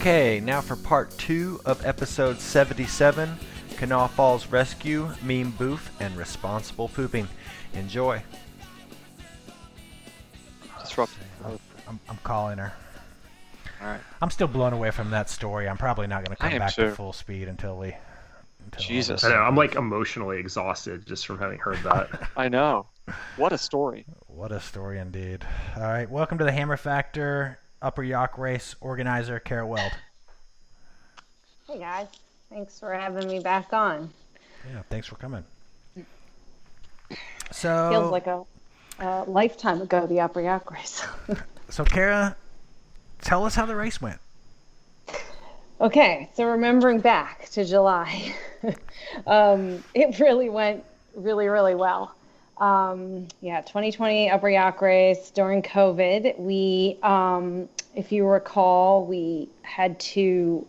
Okay, now for part 2 of episode 77, Kanawha Falls Rescue, Meme Boof, and Responsible Pooping. Enjoy. I'm calling her. All right. I'm still blown away from that story. I'm probably not going to come back too. to full speed until Jesus. I know. I'm like emotionally exhausted just from having heard that. I know. What a story. What a story indeed. All right, welcome to the Hammer Factor Upper Yacht Race organizer, Kara Weld. Hey guys, thanks for having me back on. Yeah, thanks for coming. So Feels like a lifetime ago, the Upper Yacht Race. So Kara, tell us how the race went. Okay, so remembering back to July, it really went really well. 2020 Upper Yacht Race during COVID. We, if you recall, we had to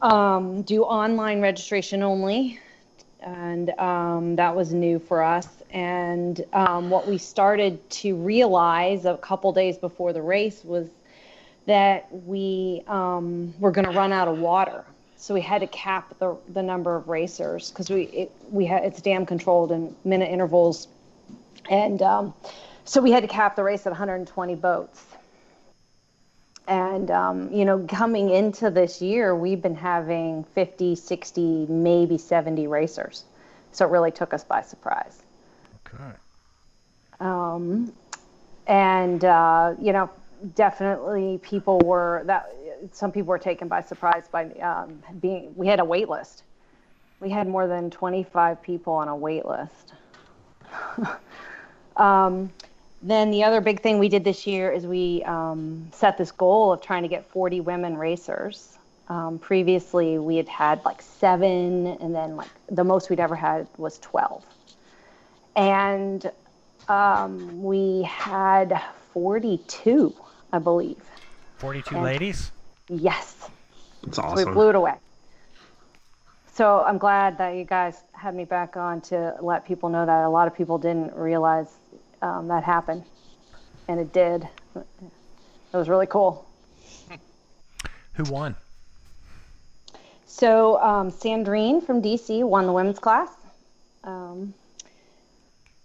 do online registration only, and that was new for us. And what we started to realize a couple days before the race was that we were going to run out of water. So we had to cap the number of racers because it's dam controlled in minute intervals. And so we had to cap the race at 120 boats. And, coming into this year, we've been having 50, 60, maybe 70 racers. So it really took us by surprise. Okay. Definitely some people were taken by surprise by we had a wait list. We had more than 25 people on a wait list. Then the other big thing we did this year is we set this goal of trying to get 40 women racers. Previously, we had like 7, and then like the most we'd ever had was 12. And we had 42, I believe. 42 ladies? Yes. It's So awesome. we blew it away. So I'm glad that you guys had me back on to let people know that a lot of people didn't realize that happened. And it did. It was really cool. Who won? So Sandrine from DC won the women's class. And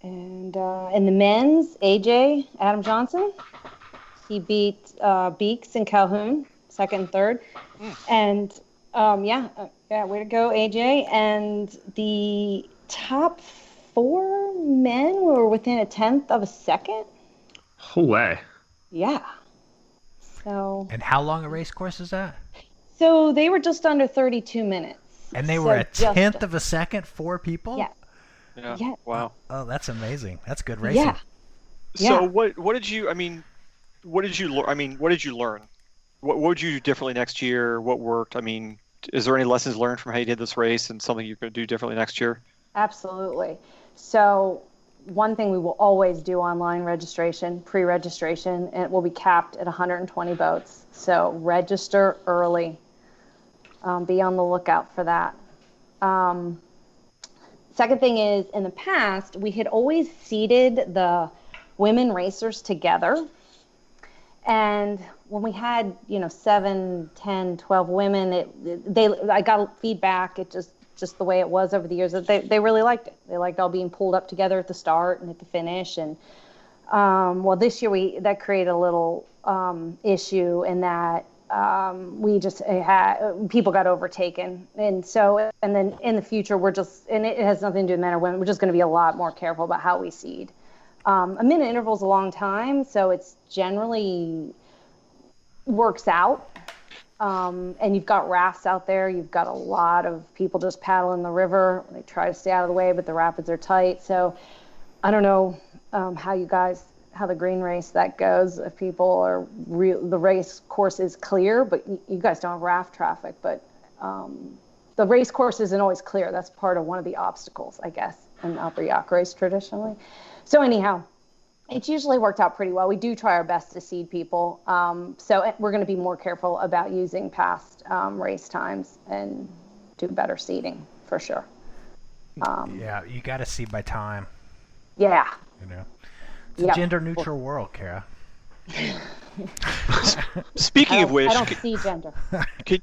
in the men's, AJ, Adam Johnson, he beat Beeks and Calhoun, second and third. And way to go, AJ. And the top 4 men were within a tenth of a second. Way. Yeah. So. And how long a race course is that? So they were just under 32 minutes. And they were a tenth of a second, 4 people? Yeah. Yeah. Wow. Oh, that's amazing. That's good racing. Yeah. So what did you learn? What would you do differently next year? What worked? I mean, is there any lessons learned from how you did this race and something you could do differently next year? Absolutely. So one thing we will always do online registration, pre-registration, and it will be capped at 120 boats. So register early. Be on the lookout for that. Second thing is, in the past, we had always seeded the women racers together. And when we had, 7, 10, 12 women, I got feedback. It just the way it was over the years, that they really liked it. They liked all being pulled up together at the start and at the finish. And this year that created a little issue in that we just had people got overtaken. And then in the future, and it has nothing to do with men or women, we're just going to be a lot more careful about how we seed. A minute interval is a long time, so it's generally works out. And you've got rafts out there. You've got a lot of people just paddling the river. They try to stay out of the way, but the rapids are tight. So I don't know how the green race that goes. If people are the race course is clear, but you guys don't have raft traffic. But the race course isn't always clear. That's part of one of the obstacles, I guess, in the Upper Yacht Race traditionally. So anyhow, it's usually worked out pretty well. We do try our best to seed people. So we're going to be more careful about using past race times and do better seeding for sure. Yeah, you got to seed by time. Yeah. It's a gender-neutral world, Kara. Speaking of which, I don't see gender. can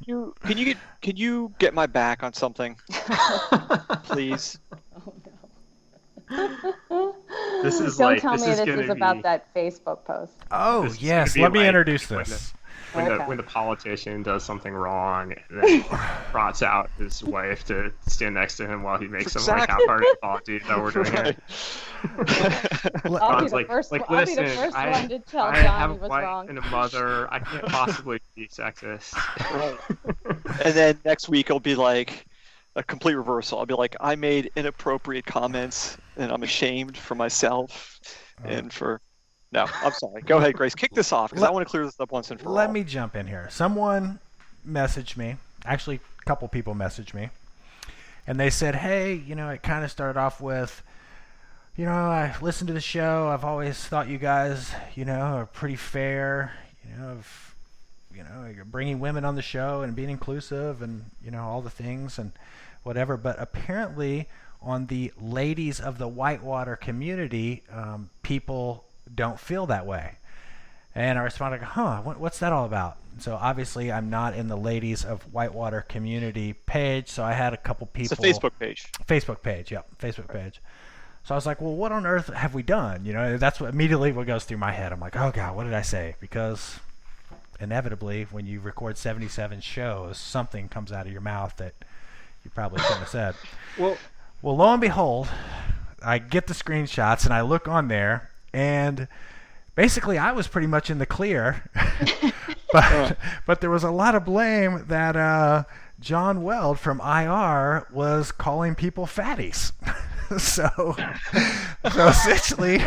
you get my back on something, please? This is Don't like tell me this this is is about that Facebook post. Oh, This is yes. gonna be Let me like introduce when this. when the politician does something wrong and then trots out his wife to stand next to him while he makes some like Exactly. half-hearted apology that we're doing here. I'll be Ron's the like, first, like, I'll be the listen, first I- one to tell I John have he a was wife wrong. and a mother. I can't possibly be sexist. Right. And then next week it'll be like a complete reversal. I'll be like, I made inappropriate comments and I'm ashamed for myself and for. No, I'm sorry. Go ahead, Grace. Kick this off because I want to clear this up once and for all. Let me jump in here. Someone messaged me. Actually, a couple people messaged me. And they said, hey, it kind of started off with, I listened to the show. I've always thought you guys, are pretty fair, you're bringing women on the show and being inclusive and, all the things and whatever. But apparently on the ladies of the whitewater community, people don't feel that way. And I responded, what's that all about? So obviously I'm not in the Ladies of Whitewater community page, so I had a couple people. It's a Facebook page. Facebook page, yep, Facebook page. So I was like, well, what on earth have we done? That's what immediately what goes through my head. I'm like, oh God, what did I say? Because inevitably, when you record 77 shows, something comes out of your mouth that you probably shouldn't have said. Well, lo and behold, I get the screenshots and I look on there, and basically I was pretty much in the clear. But there was a lot of blame that John Weld from IR was calling people fatties. So essentially,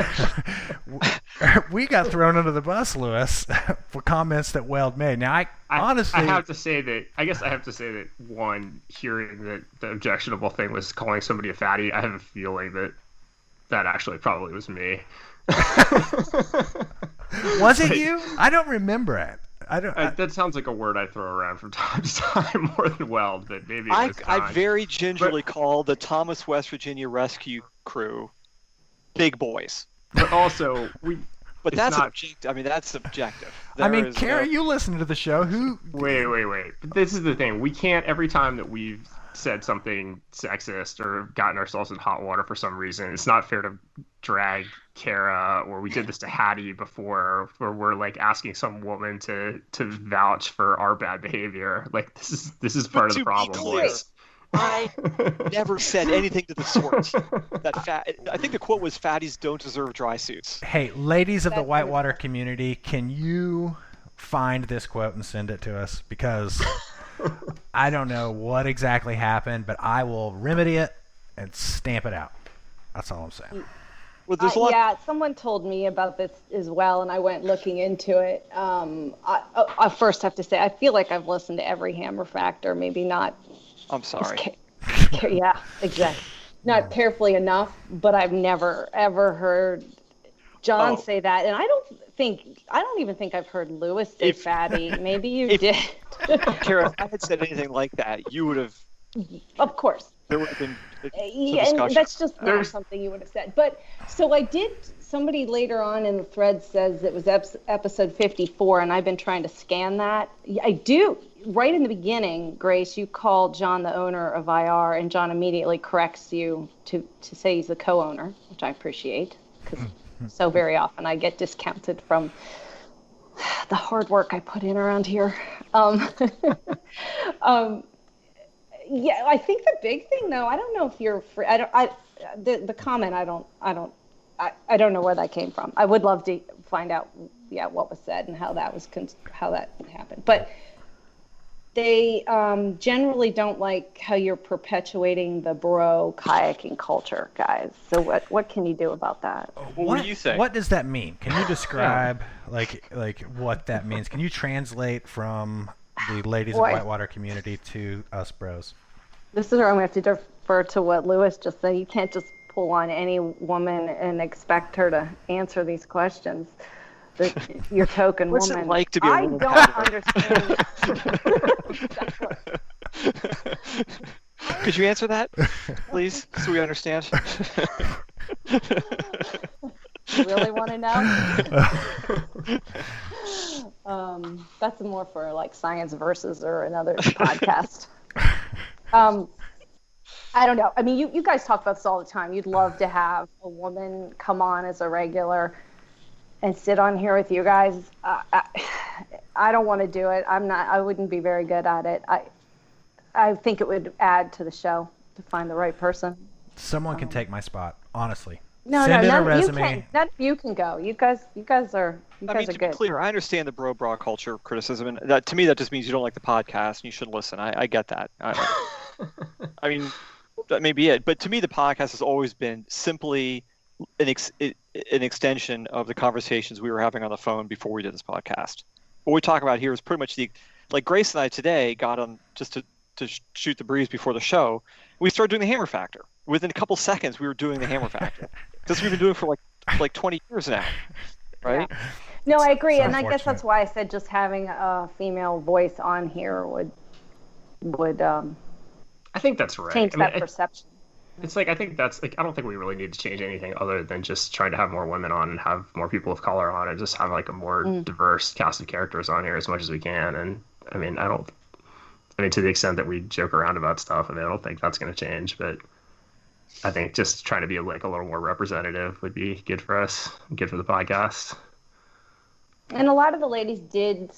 we got thrown under the bus, Lewis, for comments that Weld made. Now, honestly, I have to say that one, hearing that the objectionable thing was calling somebody a fatty, I have a feeling that actually probably was me. Was it you? I don't remember it. That sounds like a word I throw around from time to time more than Weld, but maybe it was I very gingerly call the Thomas, West Virginia rescue crew big boys. But also, But it's that's not... objective. I mean, that's subjective. Kara, you listen to the show. Wait. But this is the thing. We can't, every time that we've said something sexist or gotten ourselves in hot water for some reason, it's not fair to drag Kara, or we did this to Hattie before, where we're like asking some woman to vouch for our bad behavior. Like, this is part of the problem, boys. I never said anything to the sort. I think the quote was, "Fatties don't deserve dry suits." Hey, ladies of the whitewater community, can you find this quote and send it to us? Because I don't know what exactly happened, but I will remedy it and stamp it out. That's all I'm saying. Well, there's a lot... Yeah, someone told me about this as well, and I went looking into it. I first have to say, I feel like I've listened to every Hammer Factor, maybe not. I'm sorry. Yeah, exactly. Not carefully enough, but I've never ever heard John say that, and I don't even think I've heard Lewis say fatty. Maybe you did. Kara, if I had said anything like that, you would have. Of course. There would have been. And that's just not something you would have said. But so I did. Somebody later on in the thread says it was episode 54, and I've been trying to scan that. I do. Right in the beginning, Grace, you call John the owner of IR, and John immediately corrects you to say he's the co-owner, which I appreciate, because so very often I get discounted from the hard work I put in around here. Yeah, I think the big thing, though, I don't know if you're free. The comment, I don't know where that came from. I would love to find out, what was said and how that happened. But they generally don't like how you're perpetuating the bro kayaking culture, guys. So what can you do about that? What do you think? What does that mean? Can you describe like what that means? Can you translate from the ladies of whitewater community to us bros? This is where I'm going to have to defer to what Lewis just said. You can't just pull on any woman and expect her to answer these questions. Your token What's woman. It like to be a I woman don't understand. Could you answer that, please, so we understand? You really want to know? That's more for like Science Versus or another podcast. I don't know. I mean, you guys talk about this all the time. You'd love to have a woman come on as a regular and sit on here with you guys. I don't want to do it. I wouldn't be very good at it. I think it would add to the show to find the right person. Someone can take my spot, honestly. No, Send in a none of you resume. can. None of you can go. You guys are I mean, to be good. clear, I understand the bra culture criticism, and that to me that just means you don't like the podcast and you shouldn't listen. I get that. I mean, that may be it. But to me, the podcast has always been simply an extension of the conversations we were having on the phone before we did this podcast. What we talk about here is pretty much like Grace and I today got on just to shoot the breeze before the show. We started doing the Hammer Factor. Within a couple seconds, we were doing the Hammer Factor because we've been doing it for like 20 years now, right? Yeah. No, I agree, So and I guess that's why I said just having a female voice on here would I think that's right. change that perception. It's like I think that's like I don't think we really need to change anything other than just trying to have more women on and have more people of color on and just have like a more diverse cast of characters on here as much as we can. And I mean to the extent that we joke around about stuff, I mean I don't think that's going to change, but I think just trying to be like a little more representative would be good for us, good for the podcast. And a lot of the ladies did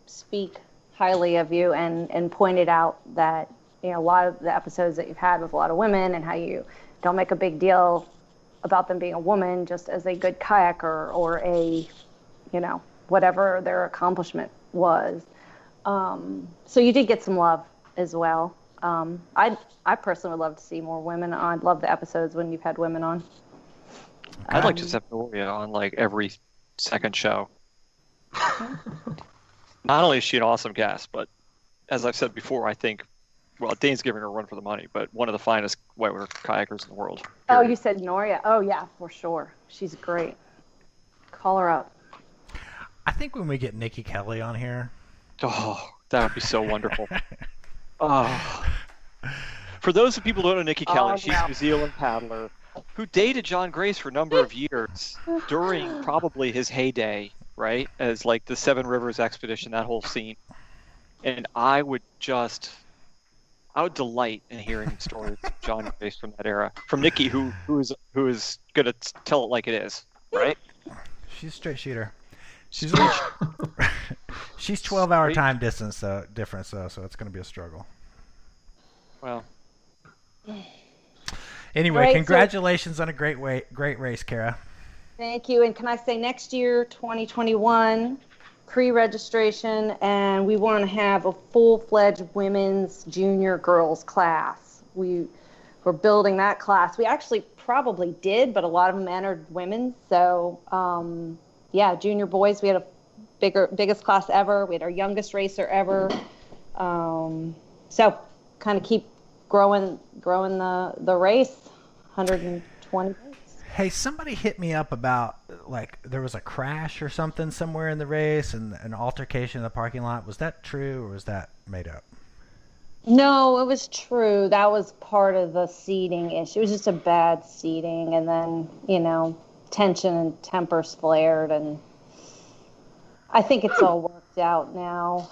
speak highly of you and pointed out that, you know, a lot of the episodes that you've had with a lot of women and how you don't make a big deal about them being a woman just as a good kayaker or a, you know, whatever their accomplishment was. So you did get some love as well. I personally would love to see more women on. I'd love the episodes when you've had women on. I'd like to have Noria on like every second show. Not only is she an awesome guest, but as I've said before, I think, well, Dane's giving her a run for the money, but one of the finest whitewater kayakers in the world. Oh, Period. you said Noria. Oh, yeah, for sure. She's great. Call her up. I think when we get Nikki Kelly on here. Oh, that would be so wonderful. Oh. For those of people who don't know Nikki Kelly, she's a New Zealand paddler who dated John Grace for a number of years during probably his heyday, right? As like the Seven Rivers expedition, that whole scene. And I would delight in hearing stories of John Grace from that era. From Nikki, who is gonna tell it like it is, right? She's a straight shooter. She's 12-hour time difference though, so it's gonna be a struggle. Well. Anyway, Right, congratulations on a great race, Kara. Thank you. And can I say next year, 2021, pre-registration, and we want to have a full-fledged women's junior girls class. We're building that class. We actually probably did, but a lot of them entered women. So, yeah, junior boys, we had a biggest class ever. We had our youngest racer ever. So kind of keep growing the race, 120 days. Hey, somebody hit me up about like there was a crash or something somewhere in the race and an altercation in the parking lot. Was that true or was that made up? No, it was true. That was part of the seating issue. It was just a bad seating, and then, you know, tension and tempers flared, and I think it's all worked out now.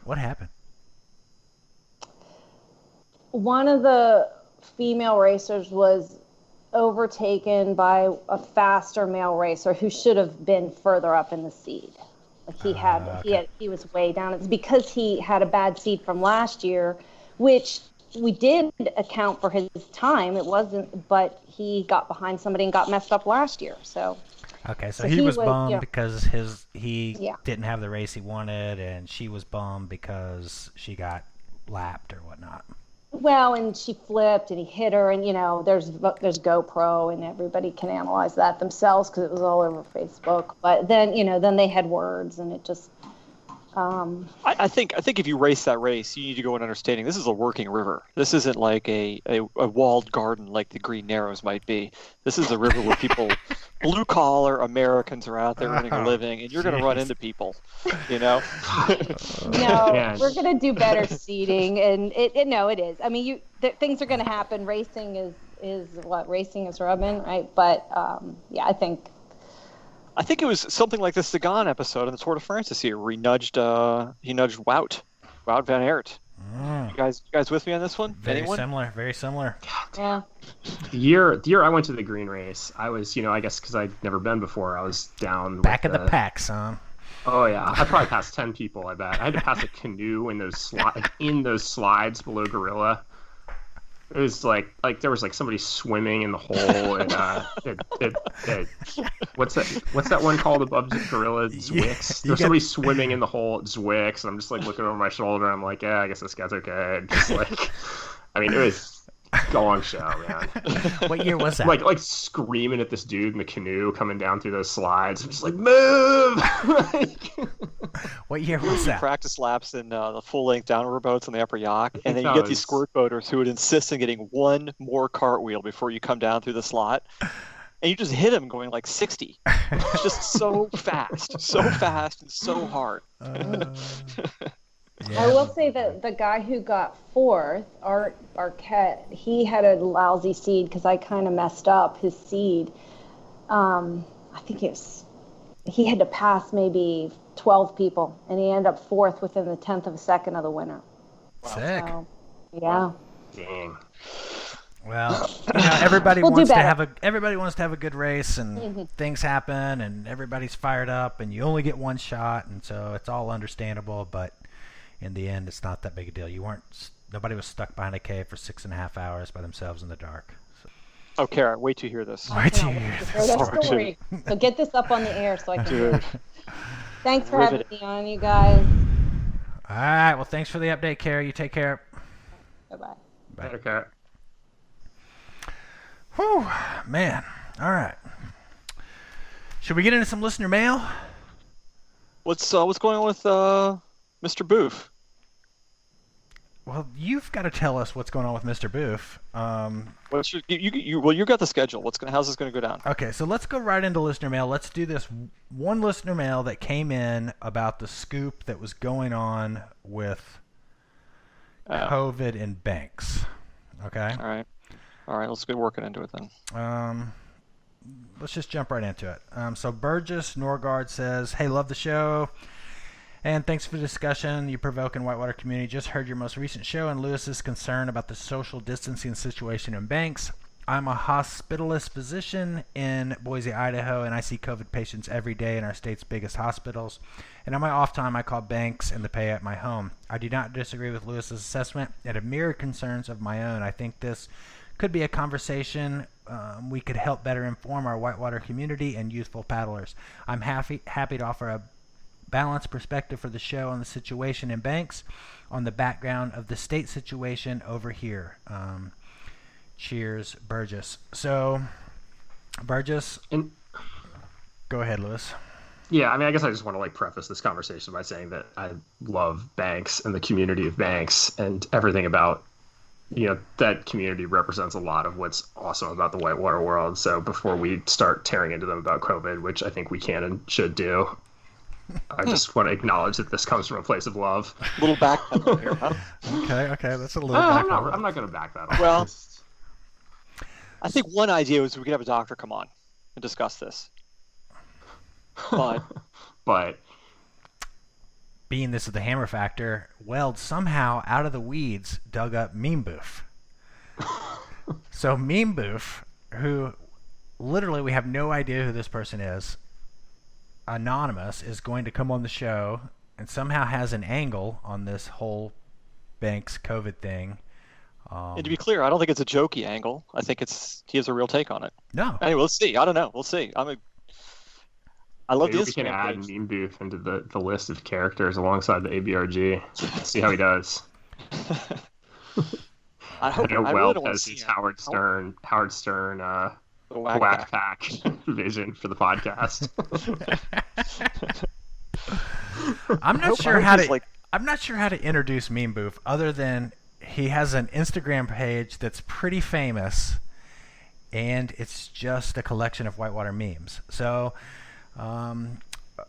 What happened? One of the female racers was overtaken by a faster male racer who should have been further up in the seed. Like he was way down. It's because he had a bad seed from last year, which we did account for his time. It wasn't, but he got behind somebody and got messed up last year. So okay, so he was bummed, you know, because he didn't have the race he wanted, and she was bummed because she got lapped or whatnot. Well, and she flipped and he hit her, and, you know, there's GoPro and everybody can analyze that themselves because it was all over Facebook. But then, you know, then they had words, and it just. I think if you race that race, you need to go in understanding this is a working river. This isn't like a walled garden like the Green Narrows might be. This is a river where people, blue collar Americans, are out there earning a living, and you're going to run into people, you know. No, we're going to do better seating, and it is. I mean, things are going to happen. Racing is what racing is rubbing, right? But yeah, I think I think it was something like the Sagan episode in the Tour de France this year, where he nudged Wout Van Aert. You guys with me on this one? Very Anyone? similar. Very similar. Yeah. The year I went to the green race, I was, I guess because I'd never been before, I was down Back with of the pack, son. Oh yeah, I probably passed 10 people. I bet I had to pass a canoe in those slides below Gorilla. It was like there was like somebody swimming in the hole, and what's that one called above Gorilla? Zwix. There's somebody swimming in the hole at Zwix, and I'm just like looking over my shoulder. And I'm like, yeah, I guess this guy's okay. And just like, I mean, it was gong show, man. What year was that? Like screaming at this dude in the canoe coming down through those slides. I'm just like, move! What year was that? Practice laps in the full-length downriver boats on the upper yacht, and then you get these squirt boaters who would insist on getting one more cartwheel before you come down through the slot, and you just hit them going like 60. It's just so fast and so hard. Yeah. I will say that the guy who got fourth, Arquette, he had a lousy seed because I kind of messed up his seed. I think he had to pass maybe 12 people, and he ended up fourth within the 10th of a second of the winner. Sick. So, yeah. Dang. Well, everybody We'll do wants to better. everybody wants to have a good race, and things happen, and everybody's fired up, and you only get one shot, and so it's all understandable. But in the end, it's not that big a deal. Nobody was stuck behind a cave for 6.5 hours by themselves in the dark. So. Oh, Kara, wait till you hear this. Wait till I you cannot hear wait to this. hear that story. So get this up on the air so I can hear it. Dude. Thanks for having me on, you guys. All right. Well, thanks for the update, Carrie. You take care. Bye-bye. Bye. Okay. Whew, man. All right. Should we get into some listener mail? What's going on with Mr. Boof? Well, you've got to tell us what's going on with Mr. Boof. What's your, you got the schedule. How's this going to go down? Okay, so let's go right into listener mail. Let's do this one listener mail that came in about the scoop that was going on with COVID in banks. Okay? All right, let's get working into it then. Let's just jump right into it. So Burgess Norgard says, hey, love the show. And thanks for the discussion you provoke in Whitewater community. Just heard your most recent show and Lewis's concern about the social distancing situation in banks. I'm a hospitalist physician in Boise, Idaho, and I see COVID patients every day in our state's biggest hospitals. And on my off time, I call banks and the pay at my home. I do not disagree with Lewis's assessment and have mirrored concerns of my own. I think this could be a conversation we could help better inform our Whitewater community and youthful paddlers. I'm happy to offer a balanced perspective for the show on the situation in banks on the background of the state situation over here. Cheers, Burgess. So, Burgess, go ahead, Lewis. Yeah, I mean, I guess I just want to preface this conversation by saying that I love banks and the community of banks, and everything about that community represents a lot of what's awesome about the whitewater world. So before we start tearing into them about COVID, which I think we can and should do, I just want to acknowledge that this comes from a place of love. A little backpedal here, huh? Okay, that's a little back. I'm not going to back that up. Well, I think one idea was we could have a doctor come on and discuss this. But being this is the hammer factor, Weld somehow out of the weeds dug up Meme Boof. So Meme Boof, who literally we have no idea who this person is, anonymous, is going to come on the show and somehow has an angle on this whole banks COVID thing. And to be clear, I don't think it's a jokey angle. I think he has a real take on it. No. Anyway, let's see. I don't know. We'll see. I love maybe this. We can add Meme Boof into the list of characters alongside the ABRG. See how he does. I know Weld has his Howard Stern whack pack vision for the podcast. I'm not sure how to introduce Meme Boof other than he has an Instagram page that's pretty famous, and it's just a collection of whitewater memes. So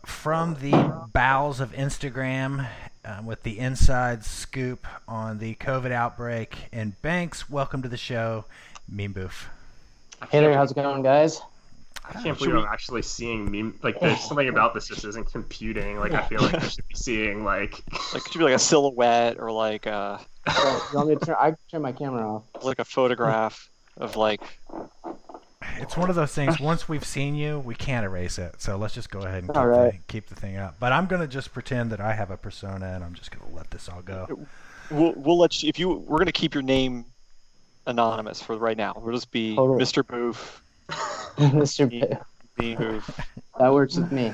from the bowels of Instagram, with the inside scoop on the COVID outbreak in banks, welcome to the show, Meme Boof. Hey there, how's it going, guys? I can't believe I'm actually seeing meme. Like, there's something about this just isn't computing. Like, I feel like we should be seeing like Like it should be like a silhouette or like a You want me to turn? I can turn my camera off. like a photograph of like. It's one of those things. Once we've seen you, we can't erase it. So let's just go ahead and keep the thing up. But I'm gonna just pretend that I have a persona, and I'm just gonna let this all go. We'll let you. We're gonna keep your name anonymous for right now. We'll just be Mr. Boof. Mr. Boof. Meme Boof. That works with me.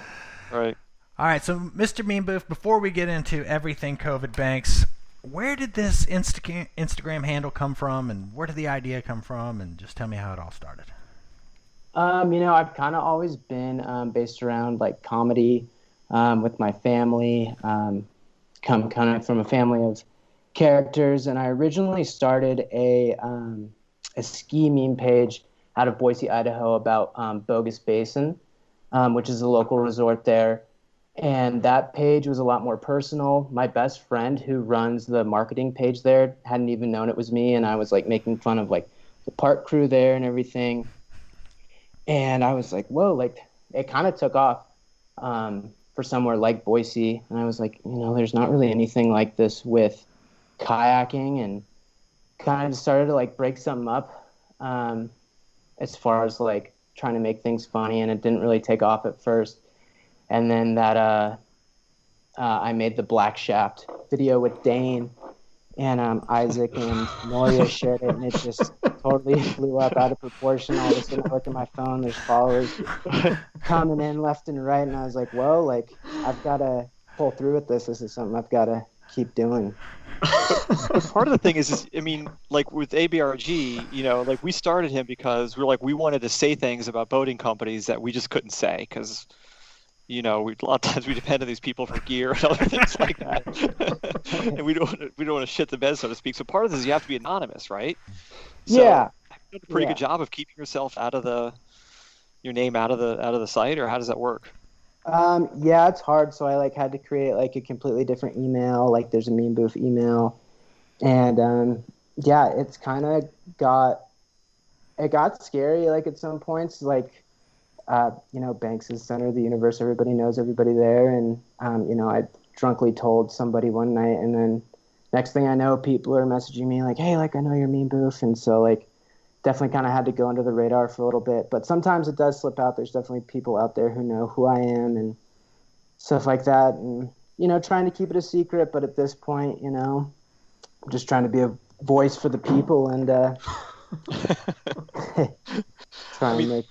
Right. All right. So, Mr. Meme Boof, before we get into everything COVID Banks, where did this Instagram handle come from, and where did the idea come from, and just tell me how it all started. I've kind of always been based around like comedy with my family. Come kind of from a family of characters, and I originally started a ski meme page out of Boise, Idaho, about Bogus Basin, which is a local resort there. And that page was a lot more personal. My best friend who runs the marketing page there hadn't even known it was me, and I was like making fun of like the park crew there and everything. And I was like, whoa, like it kind of took off for somewhere like Boise. And I was like, there's not really anything like this with kayaking, and kind of just started to like break something up as far as like trying to make things funny. And it didn't really take off at first. And then that I made the Black Shaft video with Dane, and Isaac and Noria shared it, and it just totally blew up out of proportion. All of a sudden I look at my phone, there's followers coming in left and right, and I was like, whoa, like I've got to pull through with this. This is something I've got to keep doing. But part of the thing is, I mean, like with ABRG, like we started him because we wanted to say things about boating companies that we just couldn't say because a lot of times we depend on these people for gear and other things like that, and we don't want to shit the bed, so to speak. So part of this is you have to be anonymous, right? So Yeah. You've done a pretty good job of keeping yourself your name out of the site, or how does that work? Yeah, it's hard. So I had to create like a completely different email. Like there's a Meme Boof email, and it's kind of got scary. Like at some points, like. Banks is center of the universe. Everybody knows everybody there. And, I drunkenly told somebody one night, and then next thing I know, people are messaging me like, hey, like, I know you're Meme Boof. And so, like, definitely kind of had to go under the radar for a little bit. But sometimes it does slip out. There's definitely people out there who know who I am and stuff like that. And, trying to keep it a secret. But at this point, I'm just trying to be a voice for the people and trying to make.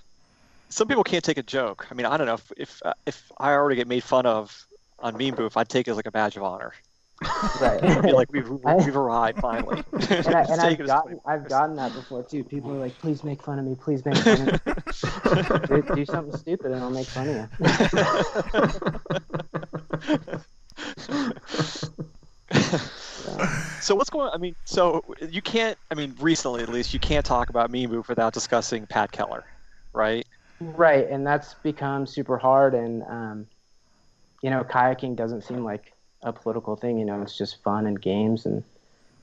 Some people can't take a joke. I mean, I don't know if I already get made fun of on Meme Boof, I'd take it as like a badge of honor. Right. I'd be like, we've arrived finally. And I've gotten that before too. People are like, please make fun of me. Please make fun of me. do something stupid and I'll make fun of you. So what's going on? I mean, so you can't, recently at least, you can't talk about Meme Boof without discussing Pat Keller, right? Right, and that's become super hard, and kayaking doesn't seem like a political thing. It's just fun and games, and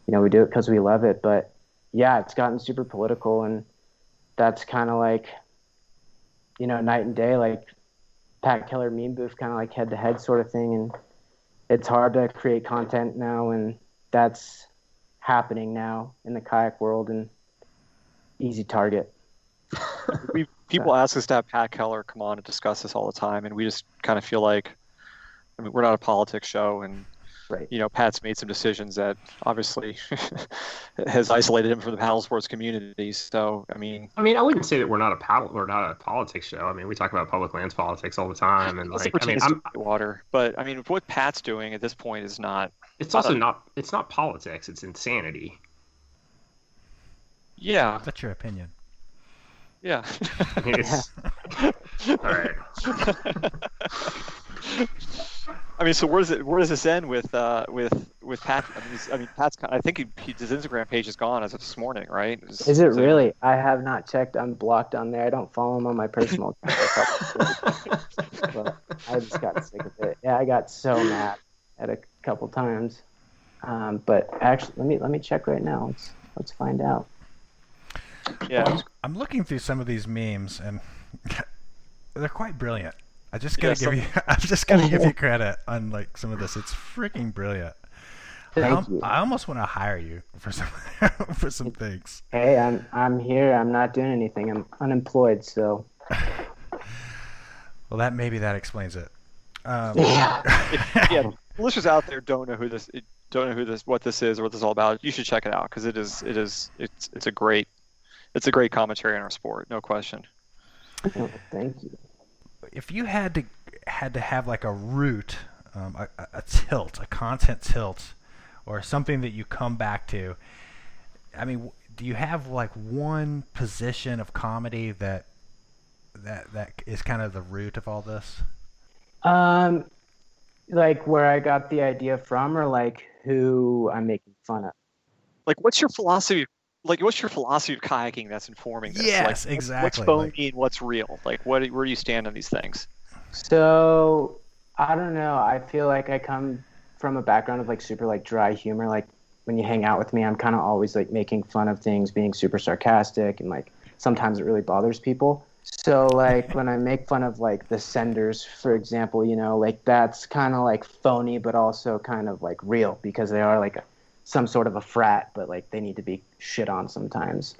we do it because we love it. But yeah, it's gotten super political, and that's kind of like night and day. Like Pat Keller, Meme Boof, kind of like head to head sort of thing, and it's hard to create content now, and that's happening now in the kayak world, and easy target. People ask us to have Pat Keller come on and discuss this all the time, and we just kind of feel like, we're not a politics show, and right. Pat's made some decisions that obviously has isolated him from the paddle sports community. So, I wouldn't say that we're not a politics show. We talk about public lands politics all the time, and water. But what Pat's doing at this point is not. It's also not. It's not politics. It's insanity. Yeah, that's your opinion. Yeah. All right. So where does this end with Pat? Pat's. I think his Instagram page is gone as of this morning, right? Is it really? I have not checked. I'm blocked on there. I don't follow him on my personal account. But I just got sick of it. Yeah, I got so mad at a couple times. But actually, let me check right now. Let's find out. Yeah, I'm looking through some of these memes, and they're quite brilliant. I just gotta Yeah, give you I'm just gonna give you credit on like some of this. It's freaking brilliant. Thank you. I almost want to hire you for some for some things. Hey, I'm here. I'm not doing anything. I'm unemployed, so. Well, that explains it. Yeah, listeners out there don't know what this is or what this is all about. You should check it out because it's a great commentary on our sport, no question. Thank you. If you had to have like a route, a tilt, a content tilt, or something that you come back to, I mean, do you have like one position of comedy that is kind of the root of all this? Like where I got the idea from, or like who I'm making fun of. Like, what's your philosophy? Like, what's your philosophy of kayaking that's informing this? Yes, like, exactly. What's phony and what's real? Like, where do you stand on these things? So I don't know. I feel like I come from a background of like super like dry humor. Like when you hang out with me, I'm kind of always like making fun of things, being super sarcastic, and like sometimes it really bothers people. So like when I make fun of like the Senders, for example, you know, like that's kind of like phony, but also kind of like real because they are like some sort of a frat, but like they need to be shit on sometimes.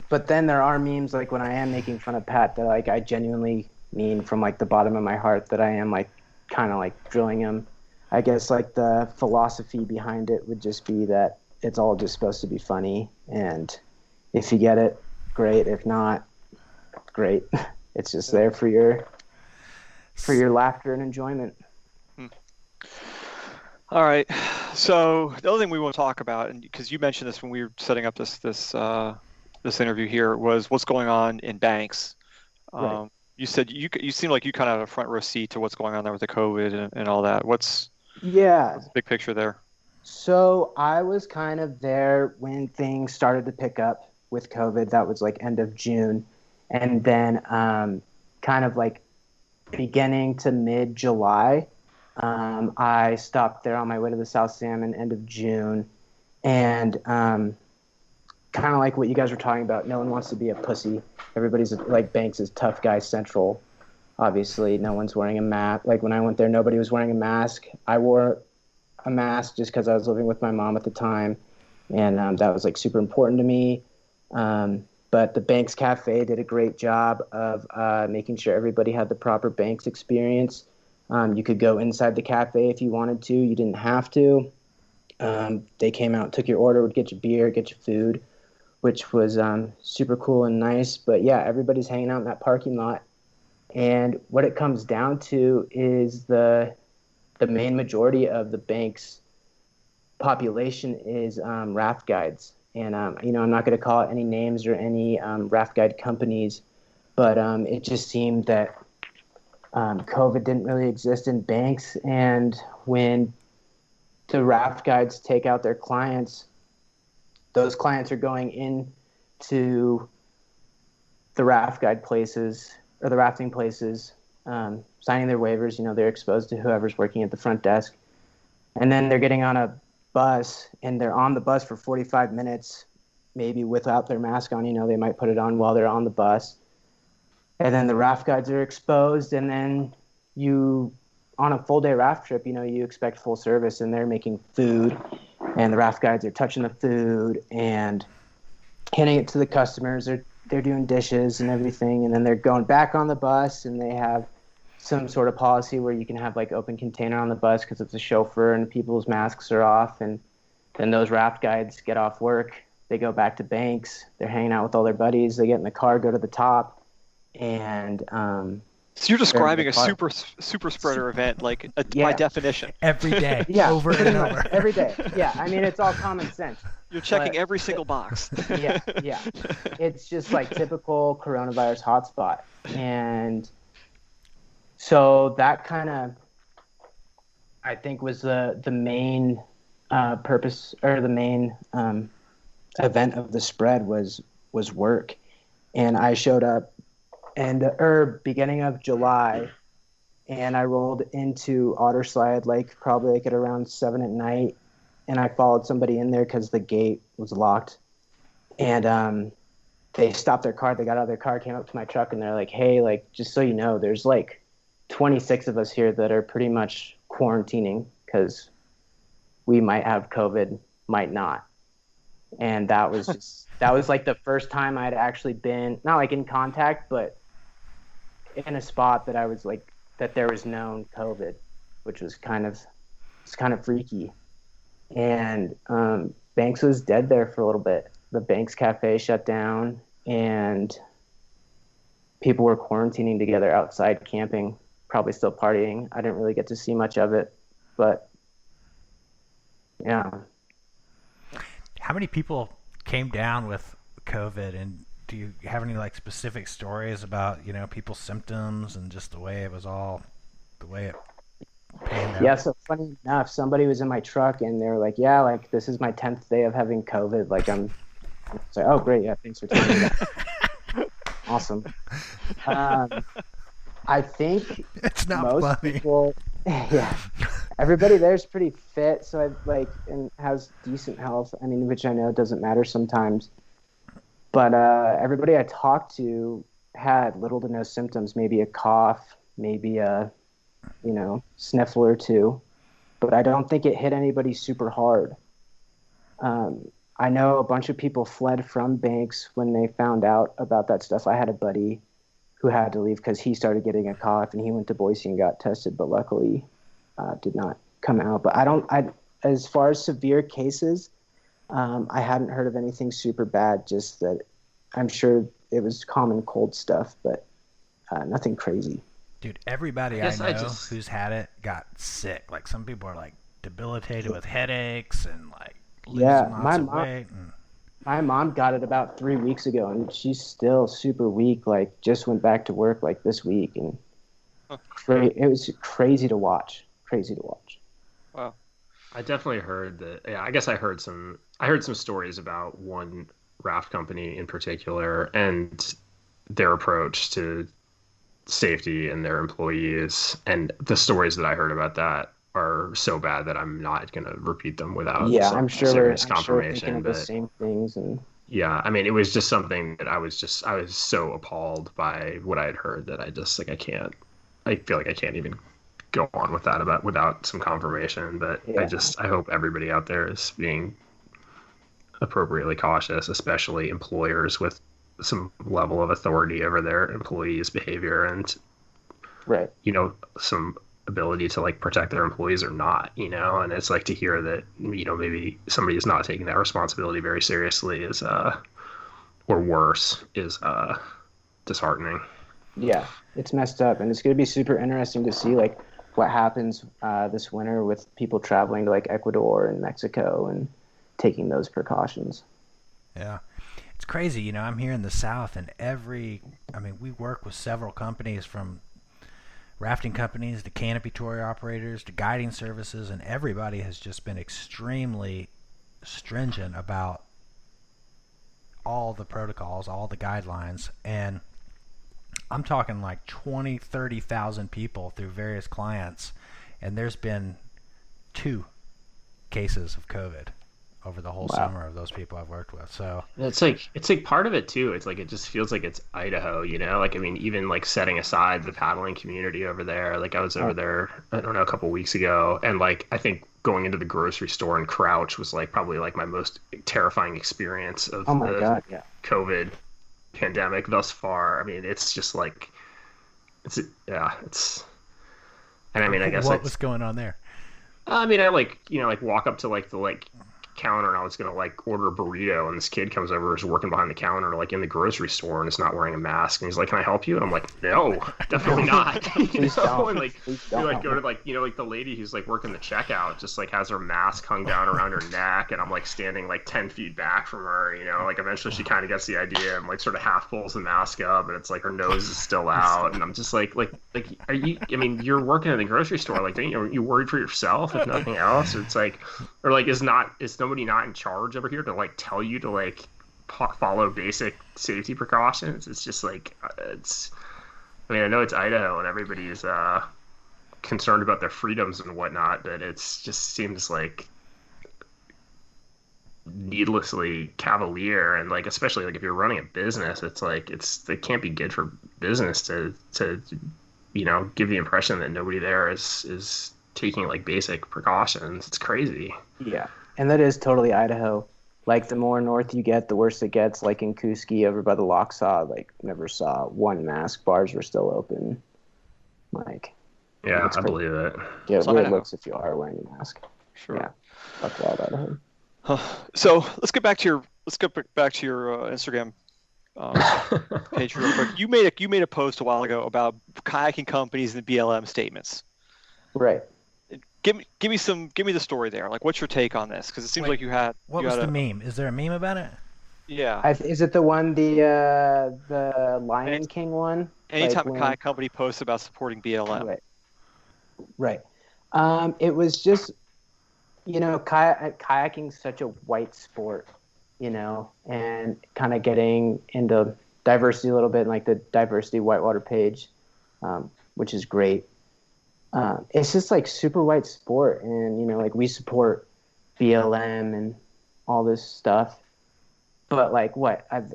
But then there are memes like when I am making fun of Pat that like I genuinely mean from like the bottom of my heart that I am like kind of like drilling him. I guess like the philosophy behind it would just be that it's all just supposed to be funny, and if you get it, great. If not, great. It's just there for your laughter and enjoyment. All right. So the other thing we want to talk about, and because you mentioned this when we were setting up this interview here, was what's going on in banks. Right. You said you seem like you kind of have a front row seat to what's going on there with the COVID and all that. What's the big picture there? So I was kind of there when things started to pick up with COVID. That was like end of June. And then kind of like beginning to mid-July, I stopped there on my way to the South Salmon end of June. And kind of like what you guys were talking about, no one wants to be a pussy. Everybody's like, Banks is tough guy central. Obviously, no one's wearing a mask. Like when I went there, nobody was wearing a mask. I wore a mask just because I was living with my mom at the time. And that was like super important to me. But the Banks Cafe did a great job of making sure everybody had the proper Banks experience. You could go inside the cafe if you wanted to. You didn't have to. They came out, took your order, would get you beer, get you food, which was super cool and nice. But yeah, everybody's hanging out in that parking lot. And what it comes down to is the main majority of the Banks population is raft guides. And, I'm not going to call out any names or any raft guide companies, but it just seemed that COVID didn't really exist in Banks. And when the raft guides take out their clients, those clients are going into the raft guide places or the rafting places, signing their waivers. They're exposed to whoever's working at the front desk. And then they're getting on a bus, and they're on the bus for 45 minutes, maybe without their mask on. They might put it on while they're on the bus. And then the raft guides are exposed, and then on a full day raft trip, you expect full service, and they're making food, and the raft guides are touching the food and handing it to the customers. They're doing dishes and everything, and then they're going back on the bus, and they have some sort of policy where you can have like open container on the bus because it's a chauffeur and people's masks are off. And then those raft guides get off work, they go back to Banks, they're hanging out with all their buddies, they get in the car, go to the top, and so you're describing a super spreader event, like by definition. Every day, over and over. Every day. Yeah, I mean, it's all common sense. You're checking every single box. Yeah. It's just like typical coronavirus hotspot. And so that kind of, I think, was the main purpose, or the main event of the spread was work. And I showed up beginning of July, and I rolled into Otterslide probably at around 7 at night, and I followed somebody in there because the gate was locked. And they stopped their car. They got out of their car, came up to my truck, and they're like, "Hey, like, just so you know, there's like 26 of us here that are pretty much quarantining because we might have COVID, might not." And that was like the first time I'd actually been, not like in contact, but in a spot that I was like, that there was known COVID, which was kind of freaky. And Banks was dead there for a little bit. The Banks Cafe shut down, and people were quarantining together outside camping, probably still partying. I didn't really get to see much of it, but yeah. How many people came down with COVID, and do you have any like specific stories about, you know, people's symptoms and just the way it panned out? Yeah, so funny enough, somebody was in my truck and they were like, "Yeah, like this is my 10th day of having COVID. Like I'm like, oh great, yeah, thanks for telling me that." Awesome. I think It's not most funny. people, yeah, everybody there's pretty fit, so I like and has decent health. I mean, which I know doesn't matter sometimes, but everybody I talked to had little to no symptoms. Maybe a cough, maybe a sniffle or two, but I don't think it hit anybody super hard. I know a bunch of people fled from Banks when they found out about that stuff. I had a buddy who had to leave because he started getting a cough, and he went to Boise and got tested, but luckily did not come out. But as far as severe cases, I hadn't heard of anything super bad, just that I'm sure it was common cold stuff, but nothing crazy. Dude, everybody I know who's had it got sick. Like some people are like debilitated with headaches and like losing lots of weight. My mom got it about 3 weeks ago, and she's still super weak. Like, just went back to work like this week, and it was crazy to watch. Crazy to watch. Wow. I definitely heard that. Yeah, I guess I heard some stories about one raft company in particular and their approach to safety and their employees. And the stories that I heard about that are so bad that I'm not going to repeat them without I'm sure serious we're confirmation. thinking of the same things. And yeah, I mean, it was just something that I was so appalled by what I had heard that I feel like I can't even go on with that without some confirmation. But yeah. I hope everybody out there is being appropriately cautious, especially employers with some level of authority over their employees' behavior and, right, some ability to like protect their employees or not, and it's like to hear that, maybe somebody is not taking that responsibility very seriously is, or worse, is disheartening. Yeah, it's messed up, and it's going to be super interesting to see like what happens this winter with people traveling to like Ecuador and Mexico and taking those precautions. Yeah. It's crazy, I'm here in the South, and we work with several companies, from rafting companies to canopy tour operators to guiding services, and everybody has just been extremely stringent about all the protocols, all the guidelines, and I'm talking like 20, 30,000 people through various clients, and there's been 2 cases of COVID over the whole summer of those people I've worked with. So it's like part of it too. It's like, it just feels like it's Idaho, like, I mean, even like setting aside the paddling community over there, like I was over there, I don't know, a couple weeks ago, and like I think going into the grocery store in Crouch was like probably like my most terrifying experience of the COVID pandemic thus far. I mean, it's just like and I mean, I guess what was going on there? I mean, I walk up to like the counter, and I was gonna like order a burrito, and this kid comes over, who's working behind the counter like in the grocery store, and is not wearing a mask, and he's like, "Can I help you?" And I'm like, "No, definitely not." Please don't. And like you like go to like like the lady who's like working the checkout just like has her mask hung down around her neck, and I'm like standing like 10 feet back from her, like eventually she kind of gets the idea and like sort of half pulls the mask up, and it's like her nose is still out, and I'm just like are you, I mean, you're working in the grocery store, like, don't you worried for yourself if nothing else? It's like, or like is nobody not in charge over here to like tell you to like follow basic safety precautions? It's just like, I mean, I know it's Idaho and everybody is concerned about their freedoms and whatnot, but it's just seems like needlessly cavalier, and like especially like if you're running a business, it's like it can't be good for business to give the impression that nobody there is taking like basic precautions. It's crazy. Yeah, and that is totally Idaho. Like the more north you get, the worse it gets. Like in Kuski, over by the Locksaw, like never saw one mask. Bars were still open. Like, Yeah, it's I crazy. believe it. Yeah, So weird Idaho. looks if you are wearing a mask. Sure. Yeah, fuck wild Idaho. So let's get back to your Instagram page real quick. You made a post a while ago about kayaking companies and the BLM statements. Right. Give me the story there. Like, what's your take on this? Because it seems Wait, like you had the meme? Is there a meme about it? Yeah. Is it the one the Lion King one? Anytime Like a kayak company posts about supporting BLM. Right. It was just, kayaking's such a white sport, and kind of getting into diversity a little bit, like the diversity whitewater page, which is great. It's just like super white sport, and like we support BLM and all this stuff, but like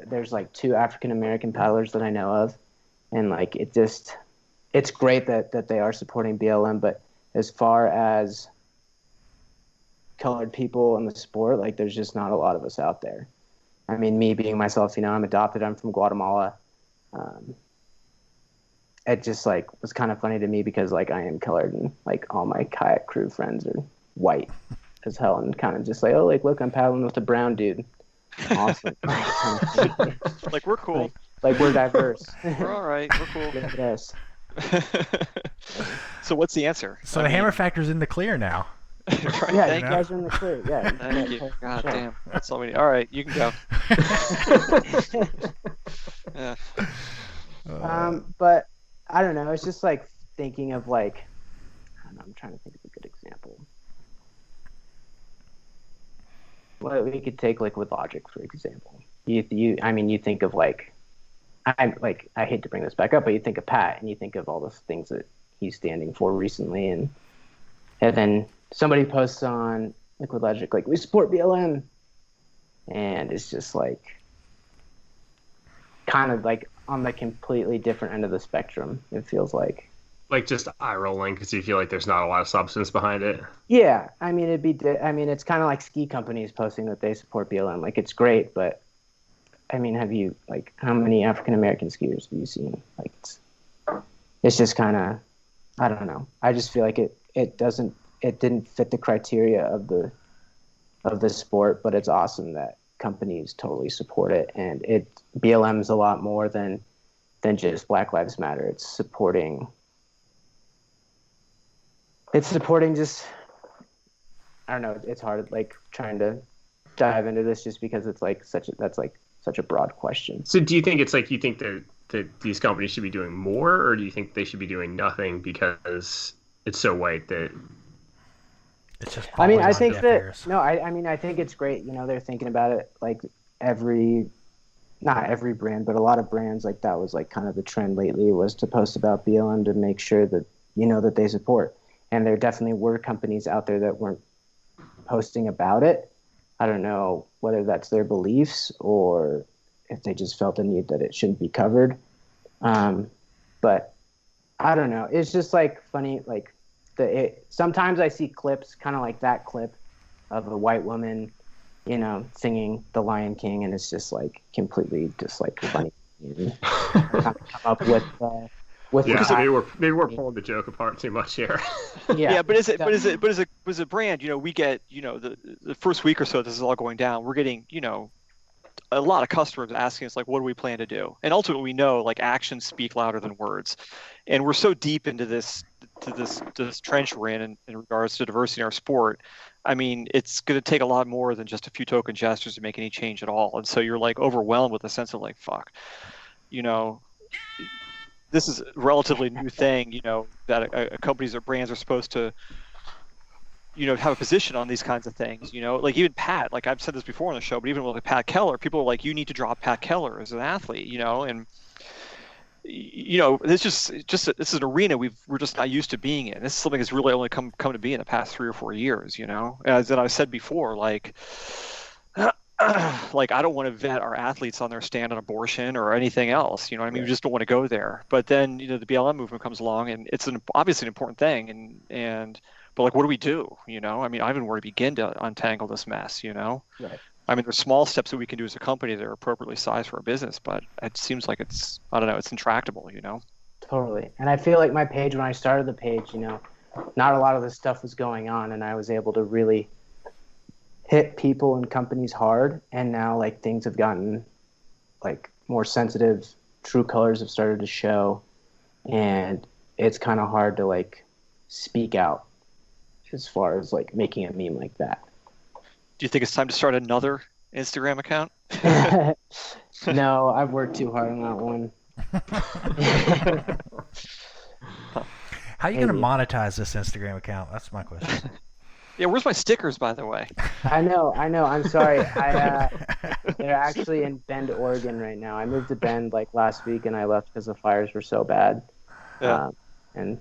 there's like 2 African American paddlers that I know of, and like it's great that they are supporting BLM, but as far as colored people in the sport, like there's just not a lot of us out there. I mean, me being myself, I'm adopted, I'm from Guatemala. It just like was kind of funny to me because like I am colored and like all my kayak crew friends are white as hell, and kind of just like, oh, like look, I'm paddling with a brown dude. Awesome. Like we're cool. Like we're diverse. We're all right. We're cool. Look at us. So what's the answer? So the hammer factor's in the clear now. Right, Yeah, thank you guys are in the clear. Yeah. Thank you. God damn. That's all we need. All right, you can go. Yeah. But I don't know. It's just like thinking of like, I don't know, I'm trying to think of a good example. Well, we could take like with Logic, for example. You think of like, I hate to bring this back up, but you think of Pat and you think of all the things that he's standing for recently, and then somebody posts on Liquid Logic like, we support BLM, and it's just like kind of like on the completely different end of the spectrum, it feels like. Like just eye rolling because you feel like there's not a lot of substance behind it. Yeah, I mean it's kind of like ski companies posting that they support BLM. Like it's great, but I mean, have you like how many African American skiers have you seen? Like it's just kind of, I don't know. I just feel like it didn't fit the criteria of the sport, but it's awesome that companies totally support it, and BLM's a lot more than just Black Lives Matter. It's supporting just, I don't know, it's hard like trying to dive into this just because it's like such a broad question. So do you think it's like, you think that these companies should be doing more, or do you think they should be doing nothing because it's so white that It's just I mean, falling I on think deaf that ears. no, I mean, I think it's great. They're thinking about it like not every brand, but a lot of brands, like that was like kind of the trend lately, was to post about BLM to make sure that that they support. And there definitely were companies out there that weren't posting about it. I don't know whether that's their beliefs or if they just felt the need that it shouldn't be covered. But I don't know. It's just like funny, like sometimes I see clips, kind of like that clip of a white woman, singing The Lion King, and it's just like completely just like funny. Come up with maybe we're pulling the joke apart too much here. Yeah, but as a brand, we get, the first week or so this is all going down, we're getting, a lot of customers asking us like, what do we plan to do? And ultimately we know like actions speak louder than words. And we're so deep into this trench we're in regards to diversity in our sport. I mean, it's going to take a lot more than just a few token gestures to make any change at all. And so you're like overwhelmed with a sense of like, fuck, this is a relatively new thing, that companies or brands are supposed to, have a position on these kinds of things, like even Pat, like I've said this before on the show, but even with like Pat Keller, people are like, you need to drop Pat Keller as an athlete, and it's just this is an arena we're just not used to being in. This is something that's really only come to be in the past 3 or 4 years, as I said before, like, like I don't want to vet our athletes on their stand on abortion or anything else. You know what I mean? Right. We just don't want to go there. But then, the BLM movement comes along, and it's obviously an important thing. But like, what do we do? I mean, I don't even where to begin to untangle this mess. Right. I mean, there's small steps that we can do as a company that are appropriately sized for our business, but it seems like I don't know, it's intractable. Totally. And I feel like my page, when I started the page, not a lot of this stuff was going on, and I was able to really hit people and companies hard. And now like things have gotten like more sensitive, true colors have started to show, and it's kind of hard to like speak out as far as like making a meme like that. Do you think it's time to start another Instagram account? No, I've worked too hard on that one. How are you going to monetize this Instagram account? That's my question. Yeah, where's my stickers, by the way? I know. I'm sorry. They're actually in Bend, Oregon right now. I moved to Bend like last week, and I left because the fires were so bad. Yeah. And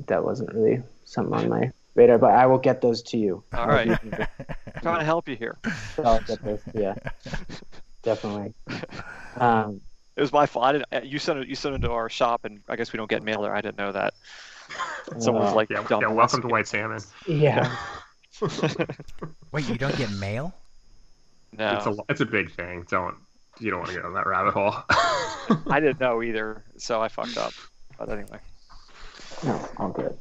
that wasn't really something on my radar, but I will get those to you. All right. Trying to help you here. I'll get those. Yeah, definitely. It was my fault. You sent it to our shop, and I guess we don't get mail there. I didn't know that. Someone's like, yeah, welcome to White Salmon. Yeah. Wait, you don't get mail? No. It's a big thing. You don't want to get on that rabbit hole. I didn't know either, so I fucked up. But anyway. No, all good.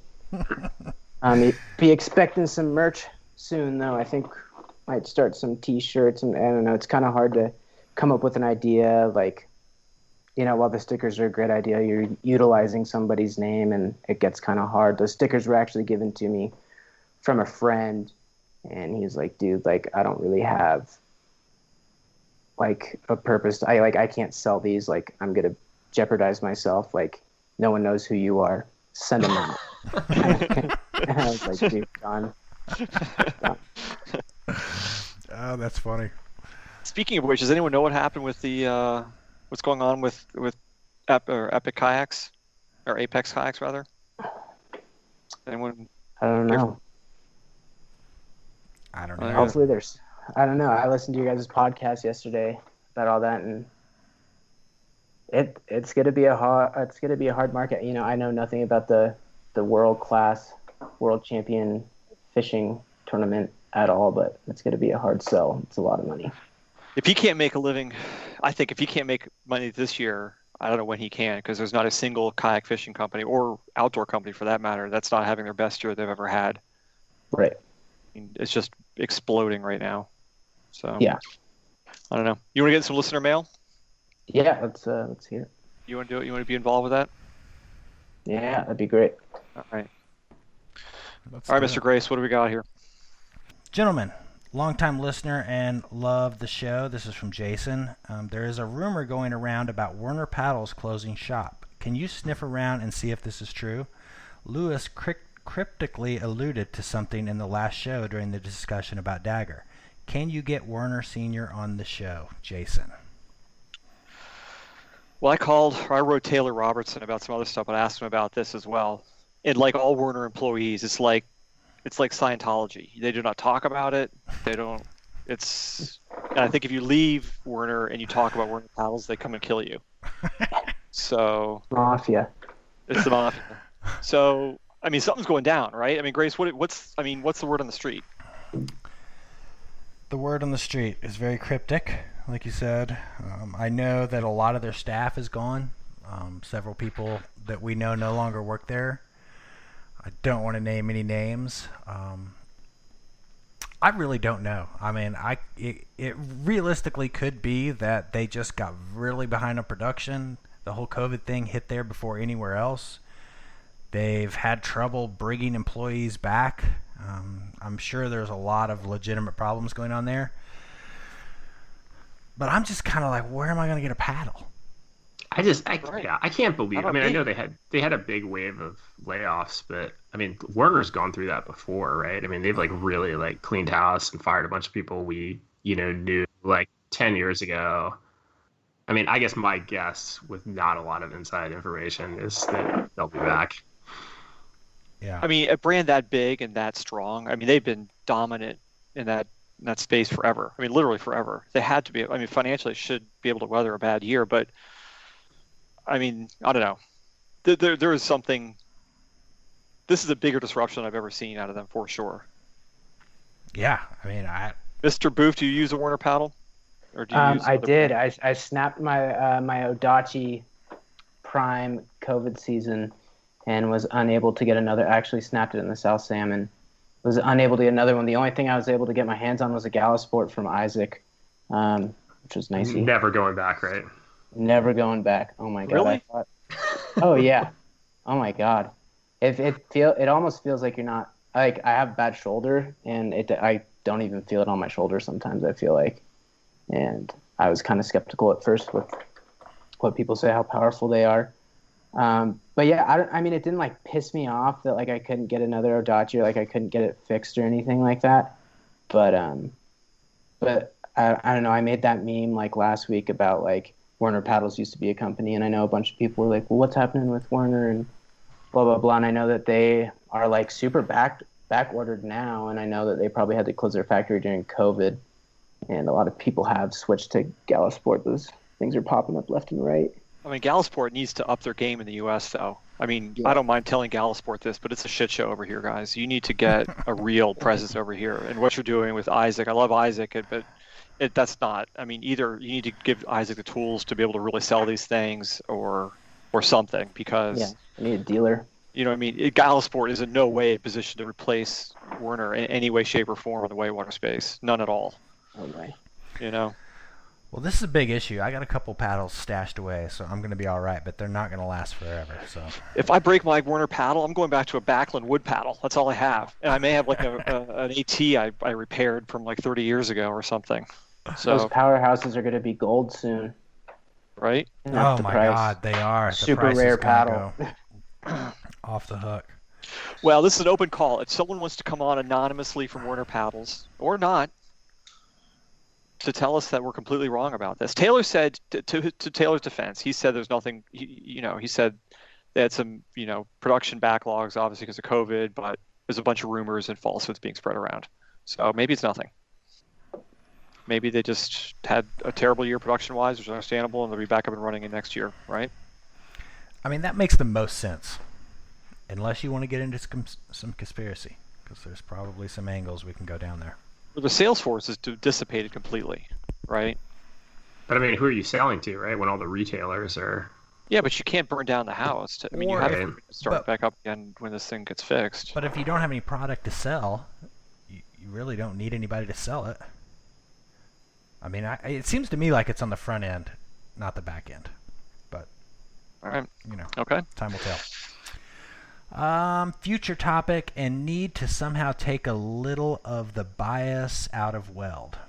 Be expecting some merch soon, though. I think might start some T-shirts, and I don't know. It's kind of hard to come up with an idea. Like, while the stickers are a great idea, you're utilizing somebody's name, and it gets kind of hard. Those stickers were actually given to me from a friend, and he's like, dude, like, I don't really have like a purpose. I can't sell these. Like, I'm gonna jeopardize myself. Like, no one knows who you are. Send them out. And I was like, dude, John. Oh, that's funny. Speaking of which, does anyone know what happened with the what's going on with Epic kayaks or Apex kayaks rather? Anyone? I don't know. I don't know. Hopefully there's. I don't know. I listened to your guys' podcast yesterday about all that, and it's gonna be a hard market. I know nothing about the world champion fishing tournament at all, but it's gonna be a hard sell. It's a lot of money. If he can't make a living, I think if he can't make money this year, I don't know when he can, because there's not a single kayak fishing company or outdoor company for that matter that's not having their best year they've ever had. Right. I mean, it's just exploding right now. So yeah, I don't know. You want to get some listener mail? Yeah, let's hear it. You want to do it? You want to be involved with that? Yeah, that'd be great. All right. All right, Mr. Grace, what do we got here? Gentlemen, longtime listener and love the show. This is from Jason. There is a rumor going around about Werner Paddles closing shop. Can you sniff around and see if this is true? Lewis cryptically alluded to something in the last show during the discussion about Dagger. Can you get Werner Sr. on the show? Jason. Well, I wrote Taylor Robertson about some other stuff, but I asked him about this as well. And like all Werner employees, it's like Scientology. They do not talk about it. They don't. And I think if you leave Werner and you talk about Werner Paddles, they come and kill you. So Mafia. It's the mafia. So I mean, something's going down, right? I mean, Grace, what's the word on the street? The word on the street is very cryptic, like you said. I know that a lot of their staff is gone. Several people that we know no longer work there. I don't want to name any names. I really don't know. I mean, it realistically could be that they just got really behind on production. The whole COVID thing hit there before anywhere else. They've had trouble bringing employees back. I'm sure there's a lot of legitimate problems going on there. But I'm just kind of like, where am I going to get a paddle? I can't believe. I mean, I know they had a big wave of layoffs, but I mean, Warner's gone through that before, right? I mean, they've like really like cleaned house and fired a bunch of people we knew like 10 years ago. I mean, I guess my guess with not a lot of inside information is that they'll be back. Yeah. I mean, a brand that big and that strong, I mean, they've been dominant in that in that space forever. I mean, literally forever. They had to be. I mean, financially, it should be able to weather a bad year. But I mean, I don't know. There is something. This is a bigger disruption I've ever seen out of them for sure. Yeah, I mean, Mr. Boof, do you use a Warner paddle? Or do you use I did. I snapped my Odachi Prime COVID season and was unable to get another. Actually, snapped it in the South Salmon. Was unable to get another one. The only thing I was able to get my hands on was a Galasport from Isaac, which was nice. Never going back, right? Never going back. Oh my god! Really? Oh yeah. Oh my god. It almost feels like you're not, like, I have a bad shoulder, and I don't even feel it on my shoulder sometimes, I feel like. And I was kind of skeptical at first with what people say, how powerful they are. But yeah, I mean, it didn't like piss me off that like I couldn't get another Odachi, or like I couldn't get it fixed or anything like that. But I don't know. I made that meme like last week about like Warner Paddles used to be a company, and I know a bunch of people were like, well, what's happening with Warner and blah blah blah. And I know that they are like super back ordered now, and I know that they probably had to close their factory during COVID, and a lot of people have switched to Galasport. Those things are popping up left and right. I mean, Galasport needs to up their game in the U.S., though. I mean, yeah. I don't mind telling Galasport this, but it's a shit show over here, guys. You need to get a real presence over here. And what you're doing with Isaac, I love Isaac, but that's not. I mean, either you need to give Isaac the tools to be able to really sell these things, or something, because yeah, I need a dealer. You know what I mean? Galasport is in no way a position to replace Warner in any way, shape, or form in the whitewater space. None at all. Okay. You know? Well, this is a big issue. I got a couple paddles stashed away, so I'm going to be all right, but they're not going to last forever. So if I break my Warner paddle, I'm going back to a Backlund wood paddle. That's all I have. And I may have like an AT I repaired from like 30 years ago or something. So those powerhouses are going to be gold soon. Right? Oh my God, they are. Super rare paddle. Off the hook. Well, this is an open call. If someone wants to come on anonymously from Warner Paddles, or not, to tell us that we're completely wrong about this. Taylor said, to Taylor's defense, he said there's nothing, he said they had some, production backlogs, obviously because of COVID, but there's a bunch of rumors and falsehoods being spread around. So maybe it's nothing. Maybe they just had a terrible year production-wise, which is understandable, and they'll be back up and running in next year, right? I mean, that makes the most sense, unless you want to get into some conspiracy, because there's probably some angles we can go down there. Well, the sales force is dissipated completely, right? But I mean, who are you selling to, right? When all the retailers are... Yeah, but you can't burn down the house. I mean, you have to start back up again when this thing gets fixed. But if you don't have any product to sell, you really don't need anybody to sell it. I mean, it seems to me like it's on the front end, not the back end. But, all right. Okay. Time will tell. Future topic, and need to somehow take a little of the bias out of Weld.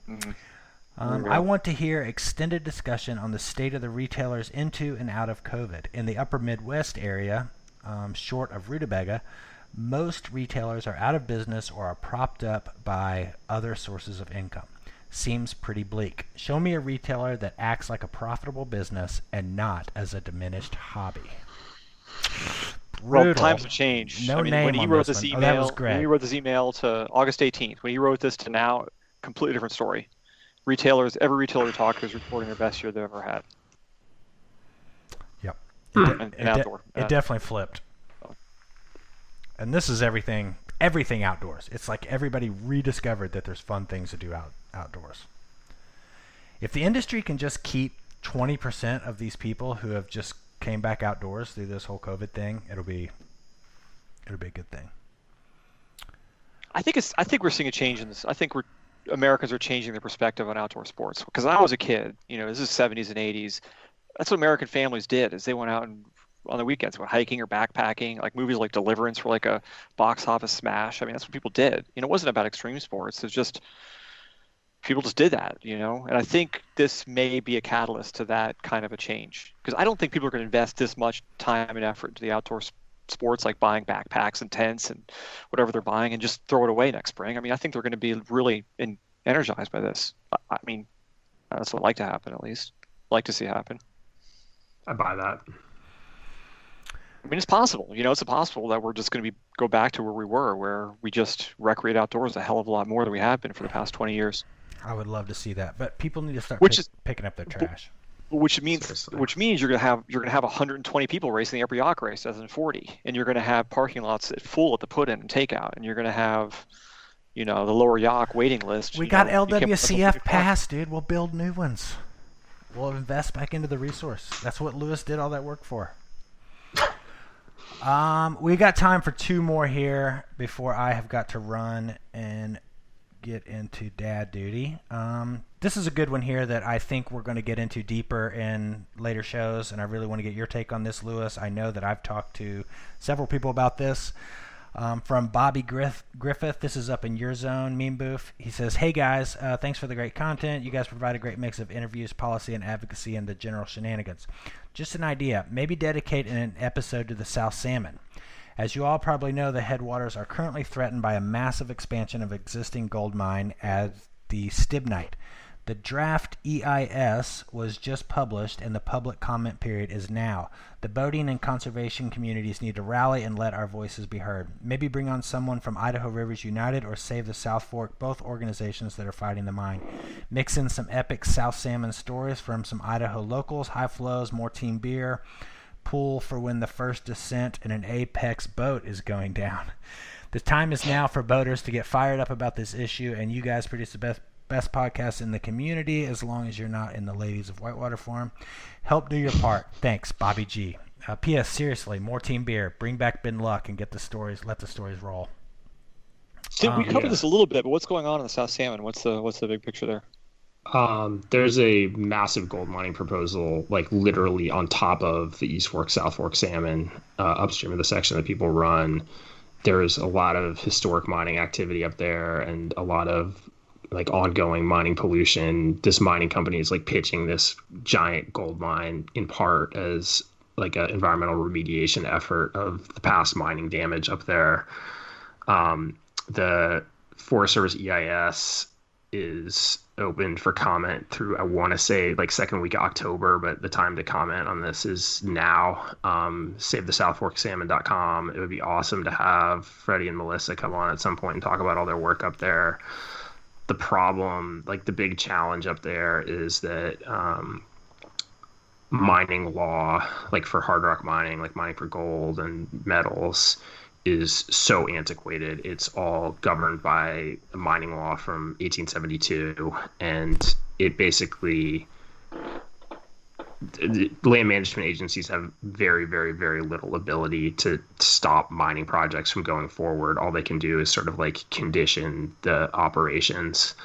Mm-hmm. I want to hear extended discussion on the state of the retailers into and out of COVID. In the upper Midwest area, short of Rutabaga, most retailers are out of business or are propped up by other sources of income. Seems pretty bleak. Show me a retailer that acts like a profitable business and not as a diminished hobby. Brutal. Well, times have changed. No name when he on wrote this this one. email, That was great. when he wrote this email to August 18th, when he wrote this to now, completely different story. Every retailer we talk to is reporting their best year they've ever had. Yep. It definitely flipped. And this is everything outdoors. It's like everybody rediscovered that there's fun things to do outdoors. If the industry can just keep 20% of these people who have just came back outdoors through this whole COVID thing, it'll be a good thing. I think we're seeing a change in this. I think Americans are changing their perspective on outdoor sports. Because when I was a kid, this is 70s and 80s. That's what American families did, is they went out and on the weekends, went hiking or backpacking. Like movies like Deliverance were like a box office smash. I mean, that's what people did. It wasn't about extreme sports. It's just people just did that, And I think this may be a catalyst to that kind of a change. Because I don't think people are going to invest this much time and effort into the outdoor sports, like buying backpacks and tents and whatever they're buying, and just throw it away next spring. I mean, I think they're going to be really energized by this. I mean, that's what I'd like to happen, at least. I'd like to see happen. I buy that. I mean, it's possible. It's possible that we're just going to go back to where we were, where we just recreate outdoors a hell of a lot more than we have been for the past 20 years. I would love to see that, but people need to start picking up their trash. Which means you're going to have 120 people racing the upper yacht race as in 40, and you're going to have parking lots full at the put-in and takeout, and you're going to have, the lower yacht waiting list. We got LWCF Pass, dude. We'll build new ones. We'll invest back into the resource. That's what Lewis did all that work for. We got time for 2 more here before I have got to run and get into dad duty. This is a good one here that I think we're going to get into deeper in later shows, and I really want to get your take on this, Lewis. I know that I've talked to several people about this. From Bobby Griffith, this is up in your zone, Meme Boof. He says, "Hey guys, thanks for the great content. You guys provide a great mix of interviews, policy, and advocacy, and the general shenanigans. Just an idea, maybe dedicate an episode to the South Salmon. As you all probably know, the headwaters are currently threatened by a massive expansion of existing gold mine as the Stibnite. The draft EIS was just published and the public comment period is now. The boating and conservation communities need to rally and let our voices be heard. Maybe bring on someone from Idaho Rivers United or Save the South Fork, both organizations that are fighting the mine. Mix in some epic South Salmon stories from some Idaho locals, high flows, more team beer, pool for when the first descent in an apex boat is going down. The time is now for boaters to get fired up about this issue, and you guys produce the best podcast in the community as long as you're not in the Ladies of Whitewater Forum. Help do your part. Thanks, Bobby G. P.S. Seriously, more team beer. Bring back Ben Luck and let the stories roll." We covered this a little bit, but what's going on in the South Salmon? What's the big picture there? There's a massive gold mining proposal, like literally on top of the East Fork, South Fork salmon, upstream of the section that people run. There's a lot of historic mining activity up there and a lot of like ongoing mining pollution. This mining company is like pitching this giant gold mine in part as like an environmental remediation effort of the past mining damage up there. The Forest Service EIS is open for comment through, I want to say, like second week of October, but the time to comment on this is now. SaveTheSouthForkSalmon.com. It would be awesome to have Freddie and Melissa come on at some point and talk about all their work up there. The problem, like the big challenge up there is that mining law, like for hard rock mining, like mining for gold and metals, is so antiquated. It's all governed by a mining law from 1872, and it basically, the land management agencies have very, very, very little ability to stop mining projects from going forward. All they can do is sort of like condition the operations.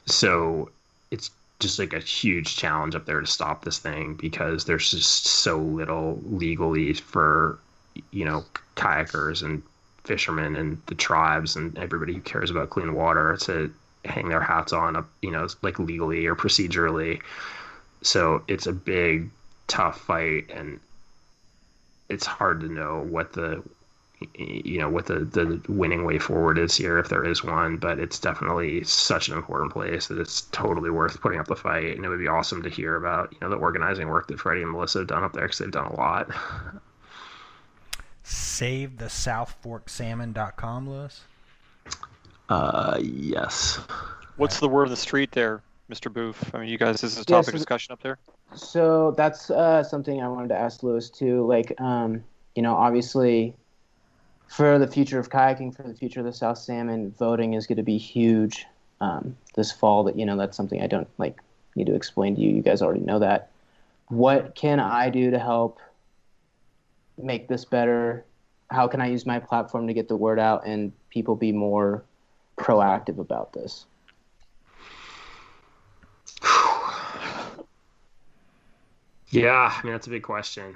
So it's just like a huge challenge up there to stop this thing because there's just so little legally for, kayakers and fishermen and the tribes and everybody who cares about clean water to hang their hats on, like legally or procedurally. So it's a big, tough fight, and it's hard to know what the winning way forward is here, if there is one. But it's definitely such an important place that it's totally worth putting up the fight. And it would be awesome to hear about, the organizing work that Freddie and Melissa have done up there, because they've done a lot. SaveTheSouthForkSalmon.com, Lewis? Yes. What's the word of the street there, Mr. Boof? I mean, you guys, this is a topic of discussion up there? So that's something I wanted to ask Lewis too. Like, obviously for the future of kayaking, for the future of the South Salmon, voting is going to be huge this fall. That's something I don't need to explain to you. You guys already know that. What can I do to help make this better? How can I use my platform to get the word out and people be more proactive about this? Yeah, I mean, that's a big question.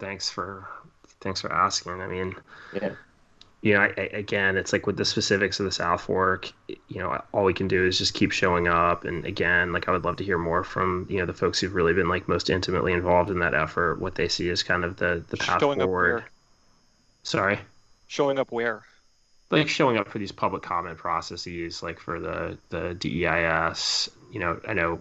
Thanks for asking. I mean, again, it's like with the specifics of the South Fork, all we can do is just keep showing up. And again, I would love to hear more from, the folks who've really been most intimately involved in that effort, what they see as kind of the path showing forward. Up where? Sorry? Showing up where? Showing up for these public comment processes, for the DEIS. I know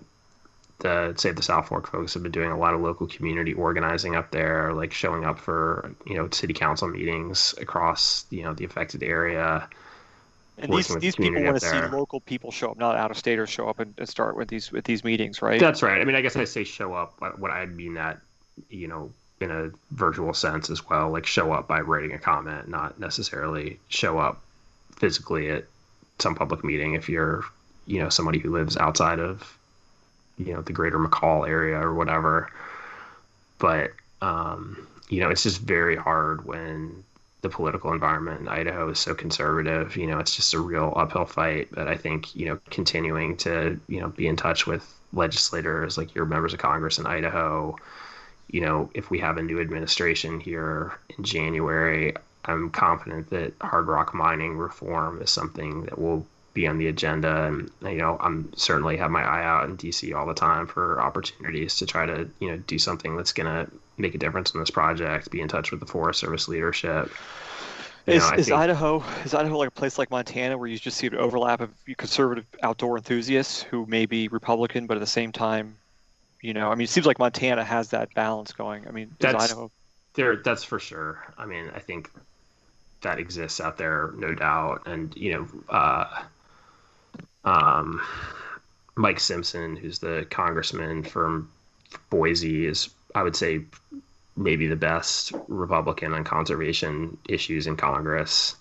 the Save the South Fork folks have been doing a lot of local community organizing up there, like showing up for, city council meetings across, the affected area. And these people want to see local people show up, not out-of-staters show up and start with these meetings, right? That's right. I mean, I guess I say show up, but what I mean that, in a virtual sense as well, like show up by writing a comment, not necessarily show up physically at some public meeting if you're, somebody who lives outside of, the greater McCall area or whatever. But, it's just very hard when the political environment in Idaho is so conservative. It's just a real uphill fight. But I think, continuing to, be in touch with legislators, like your members of Congress in Idaho, if we have a new administration here in January, I'm confident that hard rock mining reform is something that will be on the agenda. And, I'm certainly have my eye out in DC all the time for opportunities to try to, do something that's going to make a difference in this project, be in touch with the Forest Service leadership. Is Idaho like a place like Montana where you just see an overlap of conservative outdoor enthusiasts who may be Republican, but at the same time, it seems like Montana has that balance going. I mean, Idaho? That's for sure. I mean, I think that exists out there, no doubt. And, Mike Simpson, who's the congressman from Boise, is, I would say, maybe the best Republican on conservation issues in Congress.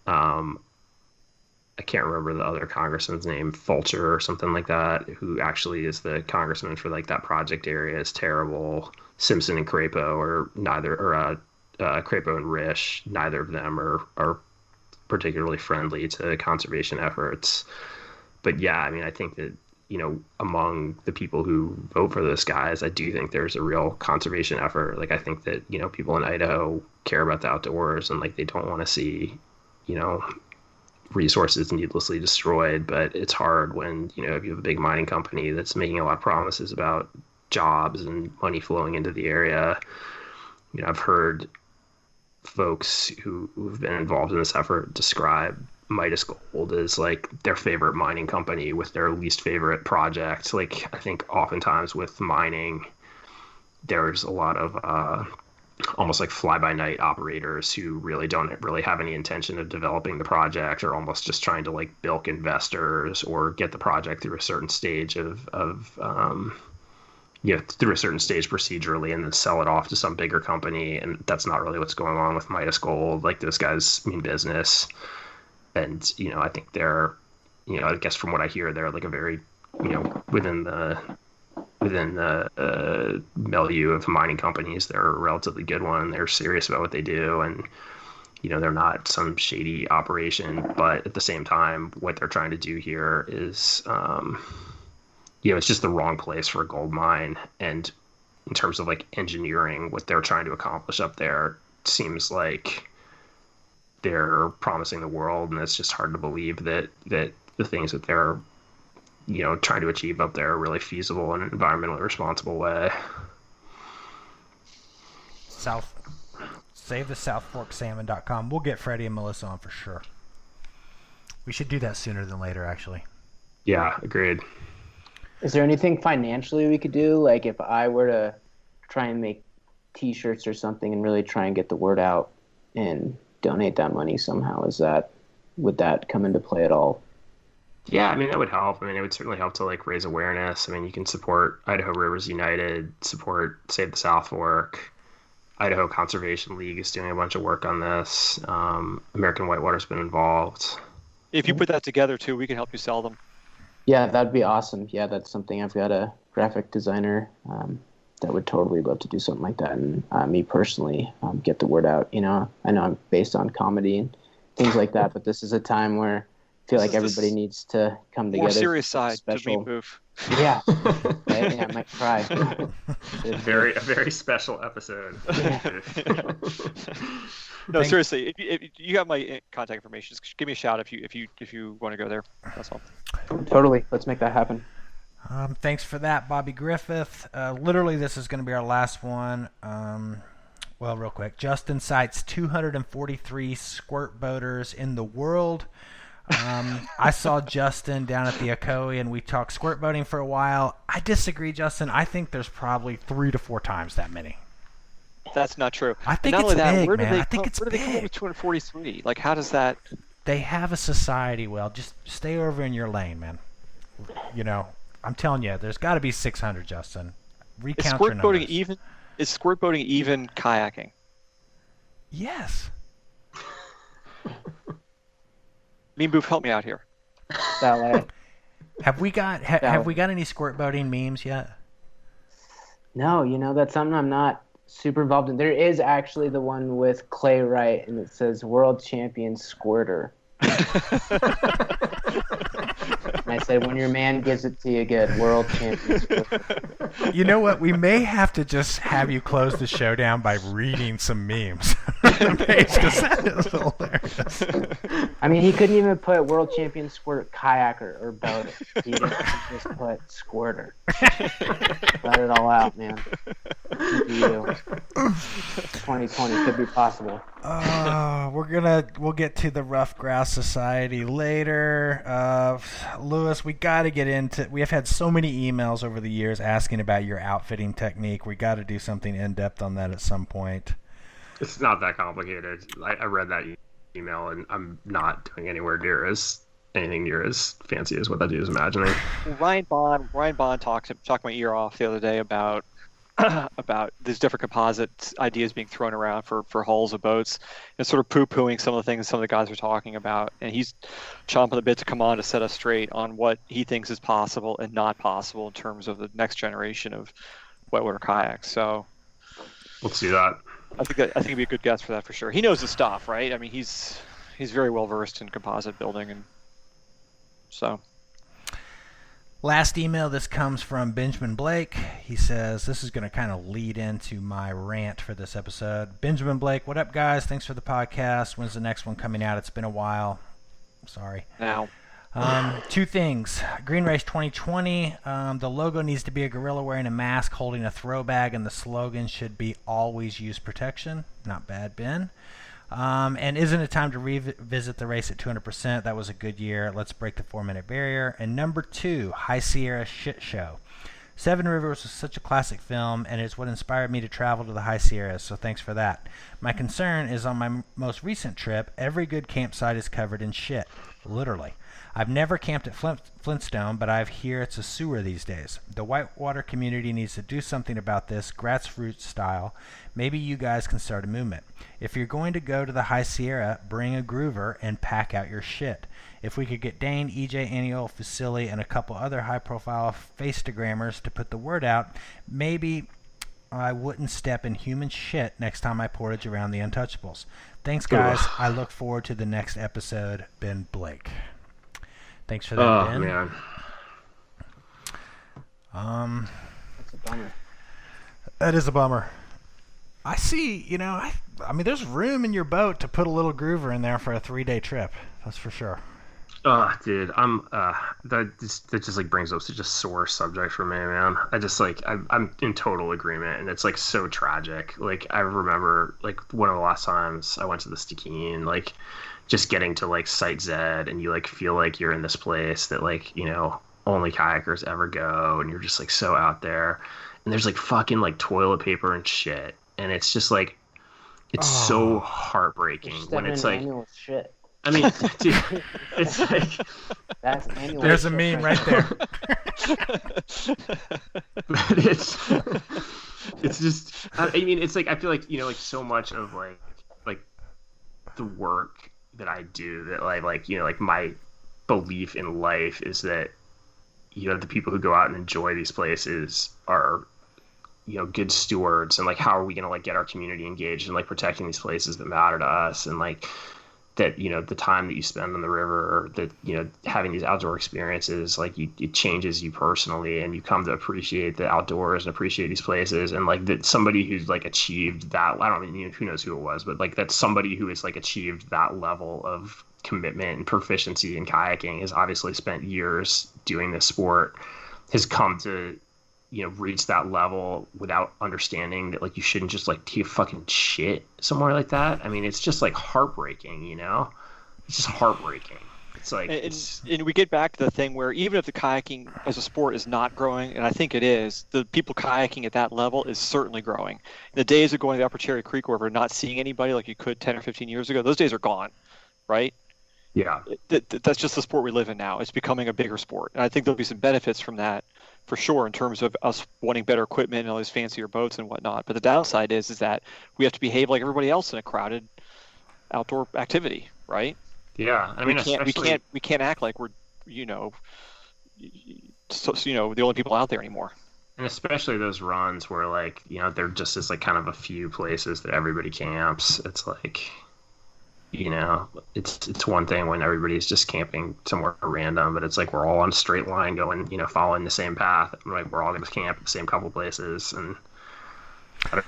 I can't remember the other congressman's name, Fulcher or something like that, who actually is the congressman for like that project area is terrible. Simpson and Crapo are neither, or Crapo and Risch, neither of them are particularly friendly to conservation efforts. But yeah, I mean, I think that, among the people who vote for those guys, I do think there's a real conservation effort. Like, I think that, people in Idaho care about the outdoors and like they don't want to see, resources needlessly destroyed. But it's hard when, if you have a big mining company that's making a lot of promises about jobs and money flowing into the area. I've heard folks who've been involved in this effort describe Midas Gold as like their favorite mining company with their least favorite project. Like, I think oftentimes with mining, there's a lot of almost like fly-by-night operators who really don't really have any intention of developing the project, or almost just trying to like bilk investors or get the project through a certain stage through a certain stage procedurally and then sell it off to some bigger company. And that's not really what's going on with Midas Gold. Like, those guys mean business. And, I think they're, I guess from what I hear, they're like a very, within the milieu of mining companies, they're a relatively good one. They're serious about what they do. And, they're not some shady operation. But at the same time, what they're trying to do here is, it's just the wrong place for a gold mine. And in terms of like engineering what they're trying to accomplish up there, it seems like they're promising the world, and it's just hard to believe that the things that they're trying to achieve up there are really feasible in an environmentally responsible way. Save the SouthForkSalmon.com. We'll get Freddie and Melissa on for sure. We should do that sooner than later, actually. Yeah, agreed. Is there anything financially we could do? Like, if I were to try and make T-shirts or something and really try and get the word out and donate that money somehow, would that come into play at all? Yeah, I mean, that would help. I mean, it would certainly help to like raise awareness. I mean, you can support Idaho Rivers United, support Save the South Fork. Idaho Conservation League is doing a bunch of work on this. American Whitewater's been involved. If you put that together too, we can help you sell them. Yeah, that'd be awesome. Yeah, that's something. I've got a graphic designer that would totally love to do something like that. And me personally, get the word out. I know I'm based on comedy and things like that, but this is a time where I feel like everybody needs to come together. More serious side to Meme Boof. Yeah. Yeah, I might cry. A very special episode. Yeah. No, seriously, if you have my contact information, just give me a shout if you want to go there. That's all. Totally. Let's make that happen. Thanks for that, Bobby Griffith. Literally, this is going to be our last one. Well, real quick. Justin cites 243 squirt boaters in the world. I saw Justin down at the Ocoee, and we talked squirt boating for a while. I disagree, Justin. I think there's probably 3 to 4 times that many. That's not true. I think and not it's only that, big, where do man. they I think come, it's where do they come up big. with 243? Like, how does that? They have a society. Well, just stay over in your lane, man. You know, I'm telling you, there's got to be 600, Justin. Is Recount your squirt boating numbers. even? Is squirt boating even kayaking? Yes. Meme Boof, help me out here. Ballet. Have we got any squirt boating memes yet? No, that's something I'm not super involved in. There is actually the one with Clay Wright, and it says World Champion Squirter. And I said, when your man gives it to you good, World Champion Squirter. You know what? We may have to just have you close the show down by reading some memes on the page, because that is hilarious. I mean, he couldn't even put World Champion Squirt Kayaker or Boater. He just put Squirter. Let it all out, man. You. 2020 could be possible. We'll get to the Rough Grouse Society later. Lewis, we got to get into. We have had so many emails over the years asking about your outfitting technique. We got to do something in depth on that at some point. It's not that complicated. I read that email, and I'm not doing anything near as fancy as what that dude is imagining. Ryan Bond talked my ear off the other day about these different composite ideas being thrown around for hulls of boats, and sort of poo-pooing some of the things some of the guys are talking about. And he's chomping the bit to come on to set us straight on what he thinks is possible and not possible in terms of the next generation of whitewater kayaks. So Let's do that. I think it'd be a good guess for that for sure. He knows the stuff, right? I mean, he's very well versed in composite building, and so. Last email, this comes from Benjamin Blake. He says, this is going to kind of lead into my rant for this episode. Benjamin Blake, what up, guys? Thanks for the podcast. When's the next one coming out? It's been a while. Sorry. Now. 2 things. Green Race 2020, the logo needs to be a gorilla wearing a mask holding a throw bag, and the slogan should be always use protection. Not bad, Ben. And isn't it time to revisit the race at 200%? That was a good year. Let's break the 4-minute barrier. And number 2, High Sierra Shit Show. Seven Rivers was such a classic film, and it's what inspired me to travel to the High Sierras, so thanks for that. My concern is on my most recent trip, every good campsite is covered in shit. Literally. I've never camped at Flintstone, but I hear it's a sewer these days. The whitewater community needs to do something about this, grassroots style. Maybe you guys can start a movement. If you're going to go to the High Sierra, bring a groover and pack out your shit. If we could get Dane, EJ, Aniol, Facili, and a couple other high-profile Facetagrammers to put the word out, maybe I wouldn't step in human shit next time I portage around the Untouchables. Thanks, guys. I look forward to the next episode. Ben Blake. Thanks for that, Ben. That's a bummer. That is a bummer. I see, I mean, there's room in your boat to put a little groover in there for a 3-day trip. That's for sure. Dude, that just like brings up such a sore subject for me, man. I'm in total agreement, and it's like so tragic. Like, I remember like one of the last times I went to the Stikine, like just getting to like Site Z, and you like feel like you're in this place that like, only kayakers ever go, and you're just like so out there, and there's like fucking like toilet paper and shit, and it's just like so heartbreaking when it's like shit. I mean, dude, it's like That's there's a meme right there. But it's just I mean, it's like I feel like like so much of like the work that I do, that like my belief in life is that the people who go out and enjoy these places are good stewards, and like how are we gonna like get our community engaged in like protecting these places that matter to us, and like that the time that you spend on the river, or that having these outdoor experiences, like it changes you personally, and you come to appreciate the outdoors and appreciate these places. And like that somebody who's like achieved that, I don't mean who knows who it was, but like that's somebody who has like achieved that level of commitment and proficiency in kayaking, has obviously spent years doing this sport, has come to reach that level without understanding that like you shouldn't just like take fucking shit somewhere like that. I mean, it's just like heartbreaking, it's just heartbreaking. It's like and we get back to the thing where even if the kayaking as a sport is not growing, and I think it is, the people kayaking at that level is certainly growing. The days of going to the Upper Cherry Creek River, not seeing anybody like you could 10 or 15 years ago, those days are gone, right? yeah. That's just the sport we live in now. It's becoming a bigger sport, and I think there'll be some benefits from that for sure in terms of us wanting better equipment and all these fancier boats and whatnot. But the downside is that we have to behave like everybody else in a crowded outdoor activity, right? Yeah, I mean, we can't act like we're the only people out there anymore. and especially those runs where like there just is like kind of a few places that everybody camps. It's like it's one thing when everybody's just camping somewhere random, but it's like we're all on a straight line going following the same path. Like we're all going to camp at the same couple places, and I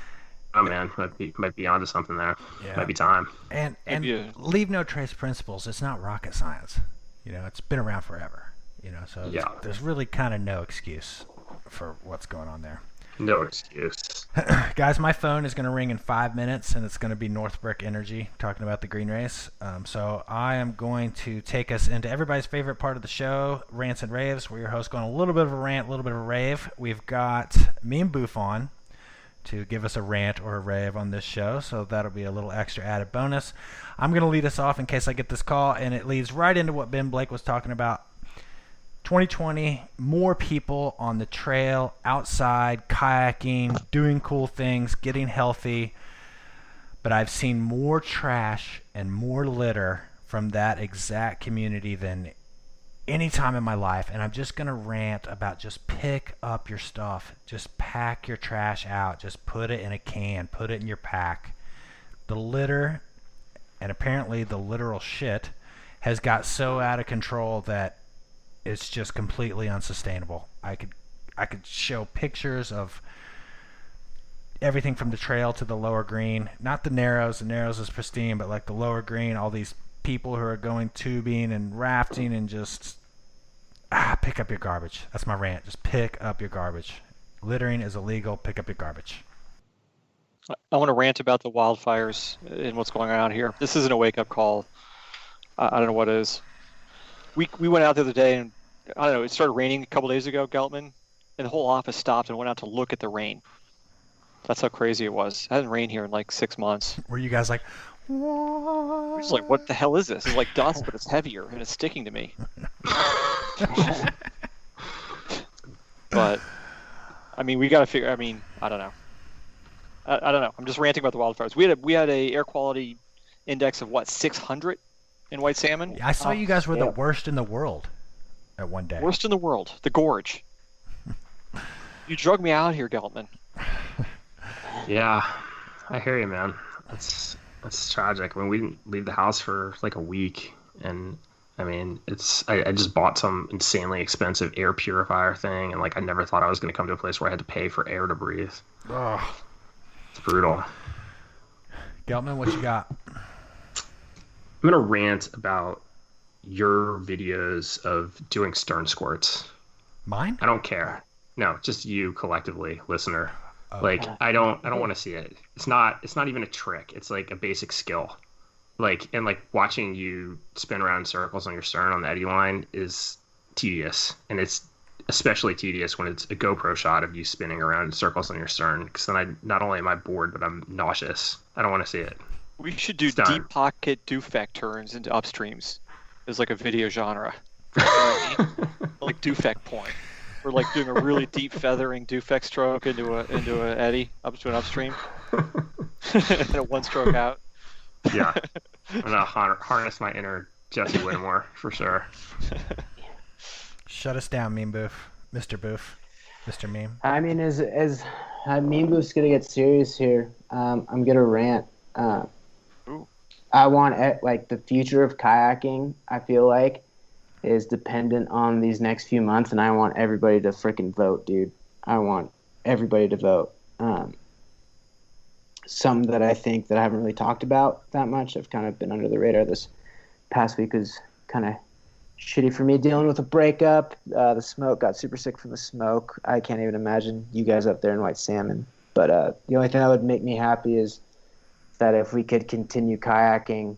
don't know, man, might be onto something there. Yeah. Might be time. And leave no trace principles. It's not rocket science. It's been around forever. So there's really kind of no excuse for what's going on there. No excuse. Guys, my phone is going to ring in 5 minutes, and it's going to be Northbrook Energy talking about the green race. So I am going to take us into everybody's favorite part of the show, Rants and Raves, where your host going a little bit of a rant, a little bit of a rave. We've got Meme Boof on to give us a rant or a rave on this show, so that'll be a little extra added bonus. I'm going to lead us off in case I get this call, and it leads right into what Ben Blake was talking about. 2020, more people on the trail, outside, kayaking, doing cool things, getting healthy. But I've seen more trash and more litter from that exact community than any time in my life. And I'm just going to rant about just pick up your stuff. Just pack your trash out. Just put it in a can. Put it in your pack. The litter, and apparently the literal shit, has got so out of control that it's just completely unsustainable. I could show pictures of everything from the trail to the lower green. Not the Narrows. The Narrows is pristine, but like the lower green, all these people who are going tubing and rafting and just pick up your garbage. That's my rant. Just pick up your garbage. Littering is illegal. Pick up your garbage. I want to rant about the wildfires and what's going on here. This isn't a wake-up call. I don't know what is. We went out the other day, and I don't know, it started raining a couple days ago, Geltman, and the whole office stopped and went out to look at the rain. That's how crazy it was. It hadn't rained here in like 6 months. Were you guys like, We're just like, what the hell is this? It's like dust, but it's heavier, and it's sticking to me. But, I mean, we got to figure, I don't know. I don't know. I'm just ranting about the wildfires. We had a air quality index of, 600 in White Salmon? I saw you guys were the worst in the world at one day. Worst in the world. The gorge. You drug me out here, Geltman. Yeah, I hear you, man. That's tragic. I mean, we didn't leave the house for like a week, and I mean, I just bought some insanely expensive air purifier thing, and like I never thought I was going to come to a place where I had to pay for air to breathe. Oh, it's brutal. Geltman, what you got? I'm going to rant about your videos of doing stern squirts. Mine? I don't care. No, just you collectively, listener. Oh. Like I don't want to see it. It's not even a trick. It's like a basic skill. Like watching you spin around in circles on your stern on the eddy line is tedious, and it's especially tedious when it's a GoPro shot of you spinning around in circles on your stern, because then not only am I bored, but I'm nauseous. I don't want to see it. We should do deep pocket doofect turns into upstreams as like a video genre. Like doofect porn. Or like doing a really deep feathering doofect stroke into a eddy up to an upstream. And a one stroke out. Yeah. I'm gonna harness my inner Jesse Whittemore for sure. Shut us down, Meme Boof. Mr. Boof. Mr. Meme. I mean, as Meme Boof's gonna get serious here, I'm gonna rant. I want the future of kayaking, I feel like, is dependent on these next few months, and I want everybody to freaking vote, dude. I want everybody to vote. Some that I think that I haven't really talked about that much. I've kind of been under the radar. This past week was kind of shitty for me, dealing with a breakup. The smoke, got super sick from the smoke. I can't even imagine you guys up there in White Salmon. But the only thing that would make me happy is that if we could continue kayaking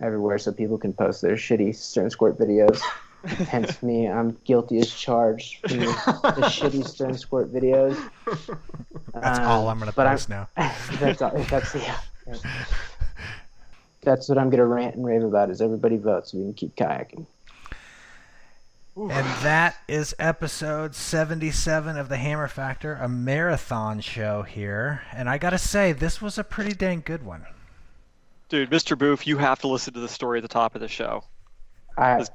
everywhere so people can post their shitty Stern Squirt videos. Hence me, I'm guilty as charged for the shitty Stern Squirt videos. That's all I'm going to post now. That's what I'm going to rant and rave about is everybody vote so we can keep kayaking. And that is episode 77 of the Hammer Factor, a marathon show here. And I got to say, this was a pretty dang good one. Dude, Mr. Boof, you have to listen to the story at the top of the show. I'm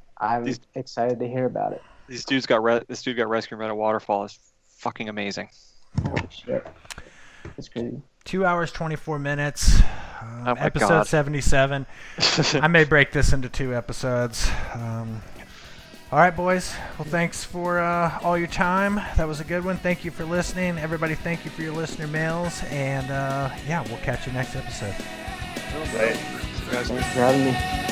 excited to hear about it. This dude got rescued from a waterfall. It's fucking amazing. Holy shit. That's crazy. 2 hours, 24 minutes. Episode God. 77. I may break this into 2 episodes. All right, boys. Well, thanks for all your time. That was a good one. Thank you for listening. Everybody, thank you for your listener mails. And, yeah, we'll catch you next episode. Thanks for having me.